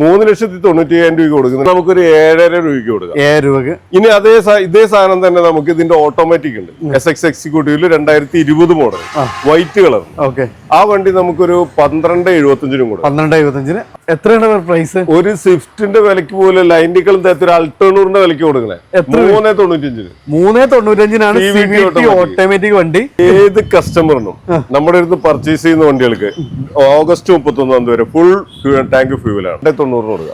3,95,000 രൂപയ്ക്ക് കൊടുക്കുന്നത് നമുക്കൊരു 7,500 രൂപയ്ക്ക് കൊടുക്കാം. 7 രൂപക്ക്. ഇനി ഇതേ സാധനം തന്നെ നമുക്ക് ഇതിന്റെ ഓട്ടോമാറ്റിക് ഉണ്ട്. SX എക്സിക്യൂട്ടീവില് 2020 model white colour. Okay. ആ വണ്ടി നമുക്കൊരു 12,75 കൊടുക്കാം. 12,75. എത്രയാണ് പ്രൈസ്? ഒരു സ്വിഫ്റ്റിന്റെ വിലക്ക് പോലെ ലൈൻഡിക്കളും ഒരു അൾട്ടോണൂറിന്റെ വിലക്ക് കൊടുക്കണേ 3,95. 3,95 ഓട്ടോമാറ്റിക് വണ്ടി. ഏത് കസ്റ്റമറിനും നമ്മുടെ അടുത്ത് പർച്ചേസ് ചെയ്യുന്ന വണ്ടികൾക്ക് ഓഗസ്റ്റ് 31 വരെ ഫുൾ ടാങ്ക് ഫ്യൂവലാണ് 290 കൊടുക്കുക.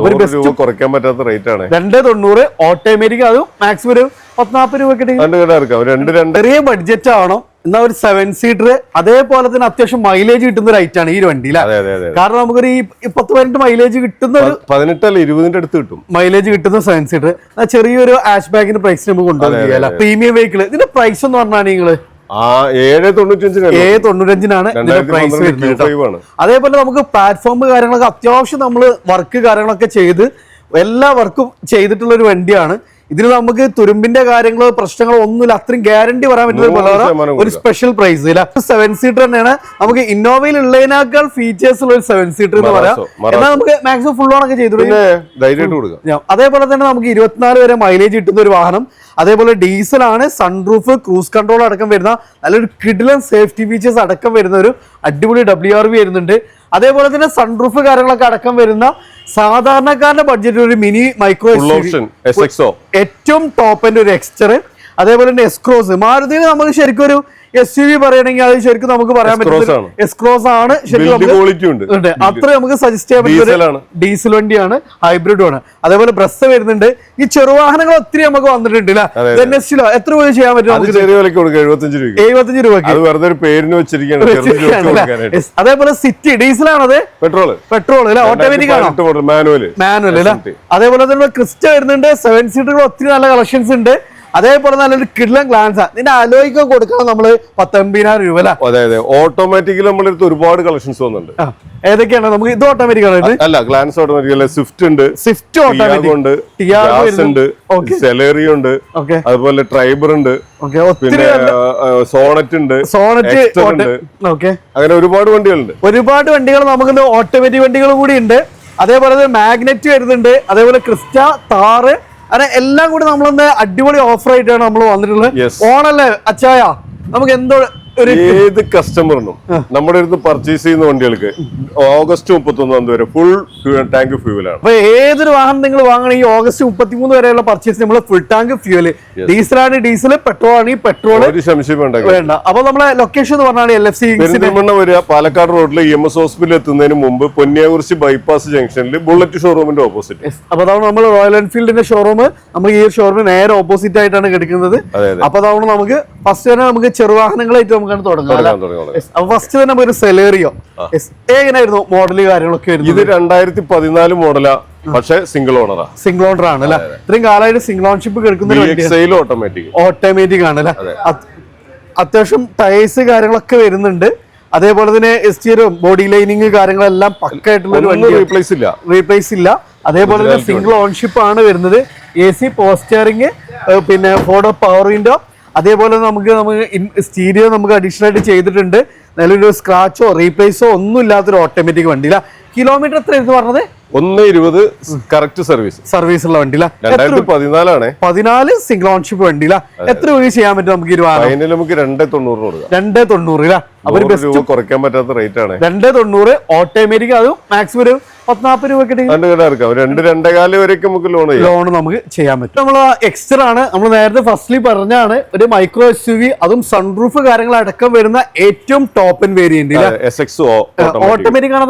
290 കുറയ്ക്കാൻ പറ്റാത്ത റേറ്റ് ആണ്. 290 ഓട്ടോമാറ്റിക്. അത് മാക്സിമം ഒരു 40-40 രൂപ. ചെറിയ ബഡ്ജറ്റ് ആണോ എന്നാ ഒരു 7 സീറ്റർ. അതേപോലെ തന്നെ അത്യാവശ്യം മൈലേജ് കിട്ടുന്ന ഒരു ഐറ്റാണ് ഈ വണ്ടി. കാരണം നമുക്കൊരു 10-18 മൈലേജ് കിട്ടുന്ന ഒരു 18-20 അടുത്ത് കിട്ടും മൈലേജ് കിട്ടുന്ന 7 സീറ്റർ. ചെറിയൊരു ഹാഷ് ബാഗിന്റെ പ്രൈസ് നമുക്ക് കൊണ്ടുപോകാം. Premium vehicle. ഇതിന്റെ പ്രൈസ് എന്ന് പറഞ്ഞാൽ നിങ്ങള് 795 പ്രൈസ് വരുന്നത്. അതേപോലെ നമുക്ക് പ്ലാറ്റ്ഫോം കാര്യങ്ങളൊക്കെ അത്യാവശ്യം നമ്മൾ വർക്ക് കാര്യങ്ങളൊക്കെ ചെയ്ത് എല്ലാ വർക്കും ചെയ്തിട്ടുള്ള ഒരു വണ്ടിയാണ്. ഇതിന് നമുക്ക് തുരുമ്പിന്റെ കാര്യങ്ങളോ പ്രശ്നങ്ങളോ ഒന്നുമില്ല. അത്രയും ഗ്യാരണ്ടി പറയാൻ പറ്റുന്ന ഒരു സ്പെഷ്യൽ പ്രൈസ് ഇല്ല. 7 സീറ്റർ തന്നെയാണ്. നമുക്ക് ഇന്നോവയിൽ ഉള്ളതിനേക്കാൾ ഫീച്ചേഴ്സ് ഉള്ള ഒരു 7 സീറ്റർ എന്ന് പറയാം. എന്നാൽ നമുക്ക് മാക്സിമം ഫുൾ ഓൺ ഒക്കെ ചെയ്തു. അതേപോലെ തന്നെ നമുക്ക് 24 വരെ മൈലേജ് കിട്ടുന്ന ഒരു വാഹനം. അതേപോലെ ഡീസലാണ്. സൺറൂഫ്, ക്രൂസ് കൺട്രോൾ അടക്കം വരുന്ന നല്ലൊരു കിഡിലൻ സേഫ്റ്റി ഫീച്ചേഴ്സ് അടക്കം വരുന്ന ഒരു അടിപൊളി WRV വരുന്നുണ്ട്. അതേപോലെ തന്നെ സൺറൂഫ് കാര്യങ്ങളൊക്കെ അടക്കം വരുന്ന സാധാരണക്കാരന്റെ ബഡ്ജറ്റ് ഒരു മിനി മൈക്രോ ഏറ്റവും ടോപ്പ് എൻഡ് ഒരു എക്സ്റ്റർ. അതേപോലെ തന്നെ എസ്ക്രോസ്. മാരുതിയിൽ നമുക്ക് ശരിക്കും ഒരു SUV പറയണമെങ്കിൽ അത് ശരിക്കും നമുക്ക് പറയാൻ പറ്റും എസ്ക്രോസ് ആണ്. അത്ര നമുക്ക് സജസ്റ്റ് ചെയ്യാൻ പറ്റും. ഡീസൽ വണ്ടിയാണ്, ഹൈബ്രിഡും ആണ്. അതേപോലെ ബ്രസ് വരുന്നുണ്ട്. ഈ ചെറുവാഹനങ്ങൾ ഒത്തിരി നമുക്ക് വന്നിട്ടുണ്ട്. എത്ര രൂപ ചെയ്യാൻ പറ്റും? 75 രൂപയ്ക്ക്. അതേപോലെ സിറ്റി ഡീസലാണത്. പെട്രോൾ ഓട്ടോമാറ്റിക് ആണോ? മാനുവൽ. അതേപോലെ തന്നെ ക്രിസ്റ്റ വരുന്നുണ്ട്. 7 സീറ്ററുകൾ ഒത്തിരി നല്ല കളക്ഷൻസ് ഉണ്ട്. അതേപോലെ നല്ലൊരു കിഡ്ലൻ ഗ്ലാൻസാ. ഇതിന്റെ അലോയ്ക്ക് കൊടുക്കണം നമ്മള് 10,80,000 രൂപ. അതെ. ഓട്ടോമാറ്റിക്കലി നമ്മുടെ അടുത്ത് ഒരുപാട് കളക്ഷൻസ് വന്നിട്ടുണ്ട്. ഏതൊക്കെയാണ്? നമുക്ക് ഇത് ഓട്ടോമാറ്റിക് ആണ്. അല്ല, ഗ്ലാൻസ് ഓട്ടോമാറ്റിക് അല്ല. സ്വിഫ്റ്റ് ഉണ്ട്, ഉണ്ട്, ടിയാഗോ ഉണ്ട്, സെലേറിയോ ഉണ്ട്, അതുപോലെ ട്രൈബർ ഉണ്ട്, പിന്നെ സോണറ്റ് ഉണ്ട്, അങ്ങനെ ഒരുപാട് വണ്ടികളുണ്ട്. ഒരുപാട് വണ്ടികൾ നമുക്ക് ഓട്ടോമാറ്റിക് വണ്ടികൾ കൂടി ഉണ്ട്. അതേപോലെ മാഗ്നറ്റ് വരുന്നുണ്ട്. അതേപോലെ ക്രിസ്റ്റ, താറ്, അങ്ങനെ എല്ലാം കൂടി നമ്മളൊന്ന് അടിപൊളി ഓഫർ ആയിട്ടാണ് നമ്മൾ വന്നിട്ടുള്ളത്. ഓണല്ലേ അച്ചായ, നമുക്ക് എന്തോ ഏത് കസ്റ്റമറിനും നമ്മുടെ അടുത്ത് പർച്ചേസ് ചെയ്യുന്ന വണ്ടികൾക്ക് ഓഗസ്റ്റ് 31 വരെ ഫുൾ ടാങ്ക് ഫ്യൂവലാണ്. അപ്പൊ ഏതൊരു വാഹനം നിങ്ങൾ വാങ്ങണമെങ്കിൽ ഓഗസ്റ്റ് 33 വരെയുള്ള പർച്ചേസ് നമ്മൾ ഫുൾ ടാങ്ക് ഫ്യൂവല്. ഡീസലാണ് ഡീസൽ, പെട്രോൾ ആണ് പെട്രോൾ. ഒരു സംശയം വേണ്ട. അപ്പൊ നമ്മളെ ലൊക്കേഷൻ എന്ന് പറഞ്ഞാൽ LFC വരിക പാലക്കാട് റോഡിൽ EMS ഹോസ്പിറ്റലിൽ എത്തുന്നതിന് മുമ്പ് പൊന്നിയാകുറിശി ബൈപ്പാസ് ജംഗ്ഷനിൽ ബുള്ളറ്റ് ഷോറൂമിന്റെ ഓപ്പോസിറ്റ്. അപ്പൊ അതാണ് നമ്മൾ റോയൽ എൻഫീൽഡിന്റെ ഷോറൂം. നമുക്ക് ഈ ഷോറൂമിന് നേരെ ഓപ്പോസിറ്റ് ആയിട്ടാണ് കിടക്കുന്നത്. അപ്പൊ അതാണ് നമുക്ക് ഫസ്റ്റ് തന്നെ നമുക്ക് ചെറുവാഹനങ്ങളായിട്ട് ഫസ്റ്റ് തന്നെ ഒരു സെലേറിയോ. എങ്ങനെയായിരുന്നു മോഡല് കാര്യങ്ങളൊക്കെ? ഇത് 2014 മോഡലാ, പക്ഷേ സിംഗിൾ ഓണറാ. സിംഗിൾ ഓണർ ആണ് അല്ലെ? ഇത്രയും കാലമായിട്ട് സിംഗിൾ ഓൺഷിപ്പ് കിടക്കുന്ന ഓട്ടോമാറ്റിക് ആണ് അല്ലെ? അത്യാവശ്യം ടയേഴ്സ് കാര്യങ്ങളൊക്കെ വരുന്നുണ്ട്. അതേപോലെ തന്നെ എസ്റ്റീരിയോ, ബോഡി ലൈനിങ് കാര്യങ്ങളെല്ലാം പക്കായിട്ടുള്ള ഒരു വണ്ടി. റീപ്ലേസ് ഇല്ല. അതേപോലെ തന്നെ സിംഗിൾ ഓൺഷിപ്പ് ആണ് വരുന്നത്. AC, പോസ്റ്ററിങ്, പിന്നെ 4 പവർ വിൻഡോ. അതേപോലെ നമുക്ക് സ്റ്റീരിയോ നമുക്ക് അഡീഷണൽ ആയിട്ട് ചെയ്തിട്ടുണ്ട്. നല്ലൊരു സ്ക്രാച്ചോ റീപ്ലേസോ ഒന്നും ഇല്ലാത്തൊരു ഓട്ടോമാറ്റിക് വണ്ടിയില്ല. കിലോമീറ്റർ എത്രയായിരുന്നു പറഞ്ഞത്? 120 കറക്റ്റ് സർവീസ് ഉള്ള വണ്ടിയില്ല. 2014 സിംഗിൾ ഓൺഷിപ്പ് വണ്ടിയില്ല. എത്ര രൂപ ചെയ്യാൻ പറ്റും നമുക്ക്? 290 കുറയ്ക്കാൻ പറ്റാത്ത റേറ്റ് ആണ്. 290 ഓട്ടോമാറ്റിക്. അതും മാക്സിമം ഒരു 40-40 രൂപ ലോൺ നമുക്ക് ചെയ്യാൻ പറ്റും. നമ്മൾ എക്സ്ട്രാ ആണ്. നമ്മൾ നേരത്തെ ഫസ്റ്റ്ലി പറഞ്ഞാണ് ഒരു മൈക്രോ SUV, അതും സൺറൂഫ് കാര്യങ്ങൾ അടക്കം വരുന്ന ഏറ്റവും ടോപ്പ് എൻഡ് വേരിയന്റ്. ഓട്ടോമാറ്റിക് ആണോ?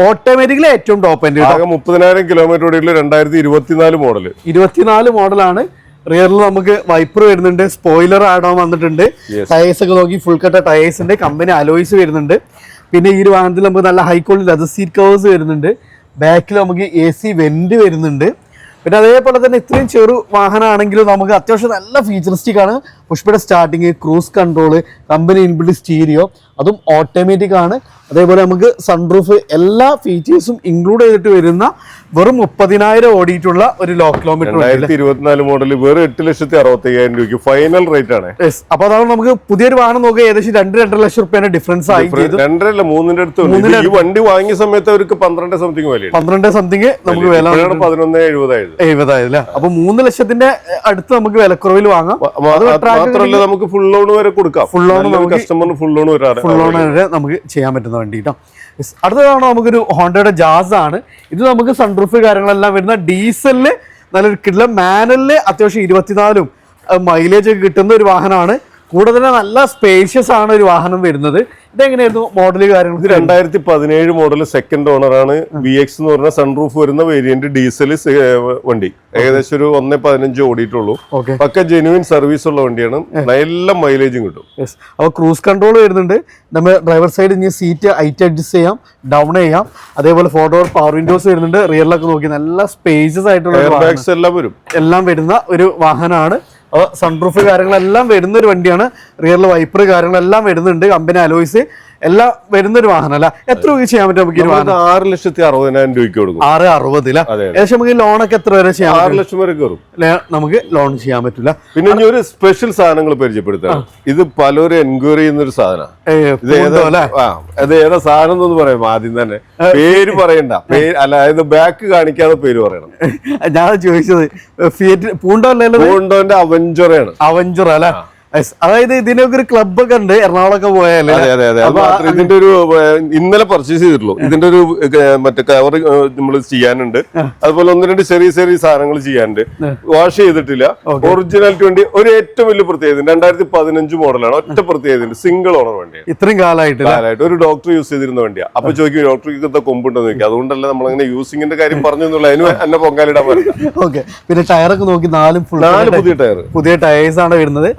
ഓട്ടോമാറ്റിക്കലി ഏറ്റവും ടോപ്പ് എൻഡ്. 30,000 കിലോമീറ്റർ ഓടിയുള്ള 2024 മോഡലാണ്. റിയറിൽ നമുക്ക് വൈപ്പർ വരുന്നുണ്ട്. സ്പോയിലർ ആഡ് ഓൺ വന്നിട്ടുണ്ട്. ടയേഴ്സ് ഒക്കെ നോക്കി ഫുൾ കട്ട ടയേഴ്സ് ഉണ്ട്. കമ്പനി അലോയ്സ് വരുന്നുണ്ട്. പിന്നെ ഈ ഒരു വാഹനത്തിൽ നമുക്ക് നല്ല high quality leather seat covers വരുന്നുണ്ട്. ബാക്കിൽ നമുക്ക് AC വെന്റ് വരുന്നുണ്ട്. പിന്നെ അതേപോലെ തന്നെ ഇത്രയും ചെറു വാഹനമാണെങ്കിലും നമുക്ക് അത്യാവശ്യം നല്ല ഫീച്ചറിസ്റ്റിക് ആണ്. പുഷ്പയുടെ starting, cruise control, company inbuilt stereo, അതും ഓട്ടോമാറ്റിക് ആണ്. അതേപോലെ നമുക്ക് സൺറൂഫ് എല്ലാ ഫീച്ചേഴ്സും ഇൻക്ലൂഡ് ചെയ്തിട്ട് വരുന്ന വെറും 30,000 ഓടിയിട്ടുള്ള ഒരു ലോ കിലോമീറ്റർ 2024 മോഡൽ വെറും 8,65,000 രൂപയ്ക്ക് ഫൈനൽ റേറ്റ് ആണ്. അപ്പൊ അതാണ് നമുക്ക് പുതിയൊരു വാഹനം നോക്കുക ഏകദേശം 2-2.5 ലക്ഷം രൂപയുടെ ഡിഫറൻസ് ആയി. 2.5 3 അടുത്ത്. ഈ വണ്ടി വാങ്ങിയ സമയത്ത് അവർക്ക് 12 സംതിങ് വില, 12 സംതിങ് നമുക്ക് വില 11,70,000 അല്ലേ. അപ്പൊ 3 ലക്ഷത്തിന്റെ അടുത്ത് നമുക്ക് വിലക്കുറവിൽ വാങ്ങാം. മാത്രമല്ല നമുക്ക് ഫുൾ ലോൺ വരെ കൊടുക്കാം. ഫുൾ ലോൺ കസ്റ്റമറിന് ഫുൾ ലോൺ വരെ നമുക്ക് ചെയ്യാൻ പറ്റുന്ന വണ്ടി കേട്ടോ. അടുത്തതാണ് നമുക്കൊരു ഹോണ്ടയുടെ ജാസ് ആണ്. ഇത് നമുക്ക് സൺറൂഫ് കാര്യങ്ങളെല്ലാം വരുന്ന ഡീസലില് നല്ലൊരു കിടില, മാനുവലില് അത്യാവശ്യം 24 മൈലേജ് ഒക്കെ കിട്ടുന്ന ഒരു വാഹനമാണ്. കൂടെ തന്നെ നല്ല സ്പേഷ്യസ് ആണ് ഒരു വാഹനം വരുന്നത്. ഇതെങ്ങനെയായിരുന്നു മോഡല് കാര്യങ്ങൾ? 2017 മോഡൽ സെക്കൻഡ് ഓണറാണ്. VX എന്ന് പറഞ്ഞ സൺറൂഫ് വരുന്ന വേരിയന്റ് ഡീസൽ വണ്ടി. ഏകദേശം ഒരു 1.15 ഓടിയിട്ടുള്ളൂ. പക്ക ജെനുവിൻ സർവീസ് ഉള്ള വണ്ടിയാണ്. നല്ല മൈലേജും കിട്ടും. അപ്പോൾ ക്രൂസ് കൺട്രോൾ വരുന്നുണ്ട്. നമ്മൾ ഡ്രൈവർ സൈഡ് ഇനി സീറ്റ് ഹൈറ്റ് അഡ്ജസ്റ്റ് ചെയ്യാം, ഡൗൺ ചെയ്യാം. അതേപോലെ 4 ഡോർ പവർ വിൻഡോസ് വരുന്നുണ്ട്. റിയറിലൊക്കെ നോക്കി നല്ല സ്പേഷ്യസ് ആയിട്ടുള്ള എല്ലാം വരുന്ന ഒരു വാഹനമാണ്. സൺറൂഫ് കാര്യങ്ങളെല്ലാം വരുന്ന ഒരു വണ്ടിയാണ്. റിയറിൽ വൈപ്പർ കാര്യങ്ങളെല്ലാം വരുന്നുണ്ട്. കമ്പനി അലോയ്സ് എല്ലാം വരുന്ന ഒരു വാഹനം അല്ല. എത്ര രൂപ ചെയ്യാൻ പറ്റും നമുക്ക്? 6,60,000 രൂപയ്ക്ക് കൊടുക്കും. 6,60,000 ഏകദേശം നമുക്ക് ലോണൊക്കെ എത്ര വരെ ചെയ്യാം? 6 ലക്ഷം വരെ കയറും. നമുക്ക് ലോൺ ചെയ്യാൻ പറ്റില്ല. പിന്നെ ഇനി ഒരു സ്പെഷ്യൽ സാധനങ്ങൾ പരിചയപ്പെടുത്താം. ഇത് പലരും എൻക്വയറി ചെയ്യുന്ന ഒരു സാധനമാണ്. അത് ഏതാ സാധനം എന്നൊന്ന് പറയാം. ആദ്യം തന്നെ പേര് പറയണ്ട, അതായത് ബാക്ക് കാണിക്കാതെ പേര് പറയണം. ഞാൻ ചോദിച്ചത് പൂണ്ടോന്റെ അവഞ്ചറാണ്. അവഞ്ചർ അല്ലെ. അതായത് ഇതിനൊക്കെ ഒരു ക്ലബ്ബൊക്കെ ഉണ്ട് എറണാകുളമൊക്കെ പോയാലേ. ഇതിന്റെ ഒരു ഇന്നലെ പർച്ചേസ് ചെയ്തിട്ടുള്ളൂ. ഇതിന്റെ ഒരു മറ്റേ കവർ നമ്മൾ ചെയ്യാനുണ്ട്. അതുപോലെ 1-2 ചെറിയ സാധനങ്ങൾ ചെയ്യാനുണ്ട്. വാഷ് ചെയ്തിട്ടില്ല. ഒറിജിനാലിറ്റി വണ്ടി. ഒരു ഏറ്റവും വലിയ പ്രത്യേകത 2015 മോഡലാണ്. ഒറ്റ പ്രത്യേകത സിംഗിൾ ഓണർ വണ്ടിയാണ്. ഇത്രയും കാലമായിട്ട് ഒരു ഡോക്ടർ യൂസ് ചെയ്തിരുന്ന വണ്ടിയാണ്. അപ്പൊ ചോദിക്കും ഡോക്ടർക്ക് എന്താ കൊമ്പുണ്ടെന്ന് ചോദിക്കും. അതുകൊണ്ടല്ല നമ്മളങ്ങനെ യൂസിങ്ങിന്റെ കാര്യം പറഞ്ഞു എന്നുള്ള അതിന് എന്നെ പൊങ്കാലിടാൻ പറ്റില്ല. ഓക്കെ. പിന്നെ ടയറൊക്കെ നോക്കി 4 പുതിയ ടയേഴ്സ് ആണ് വരുന്നത്.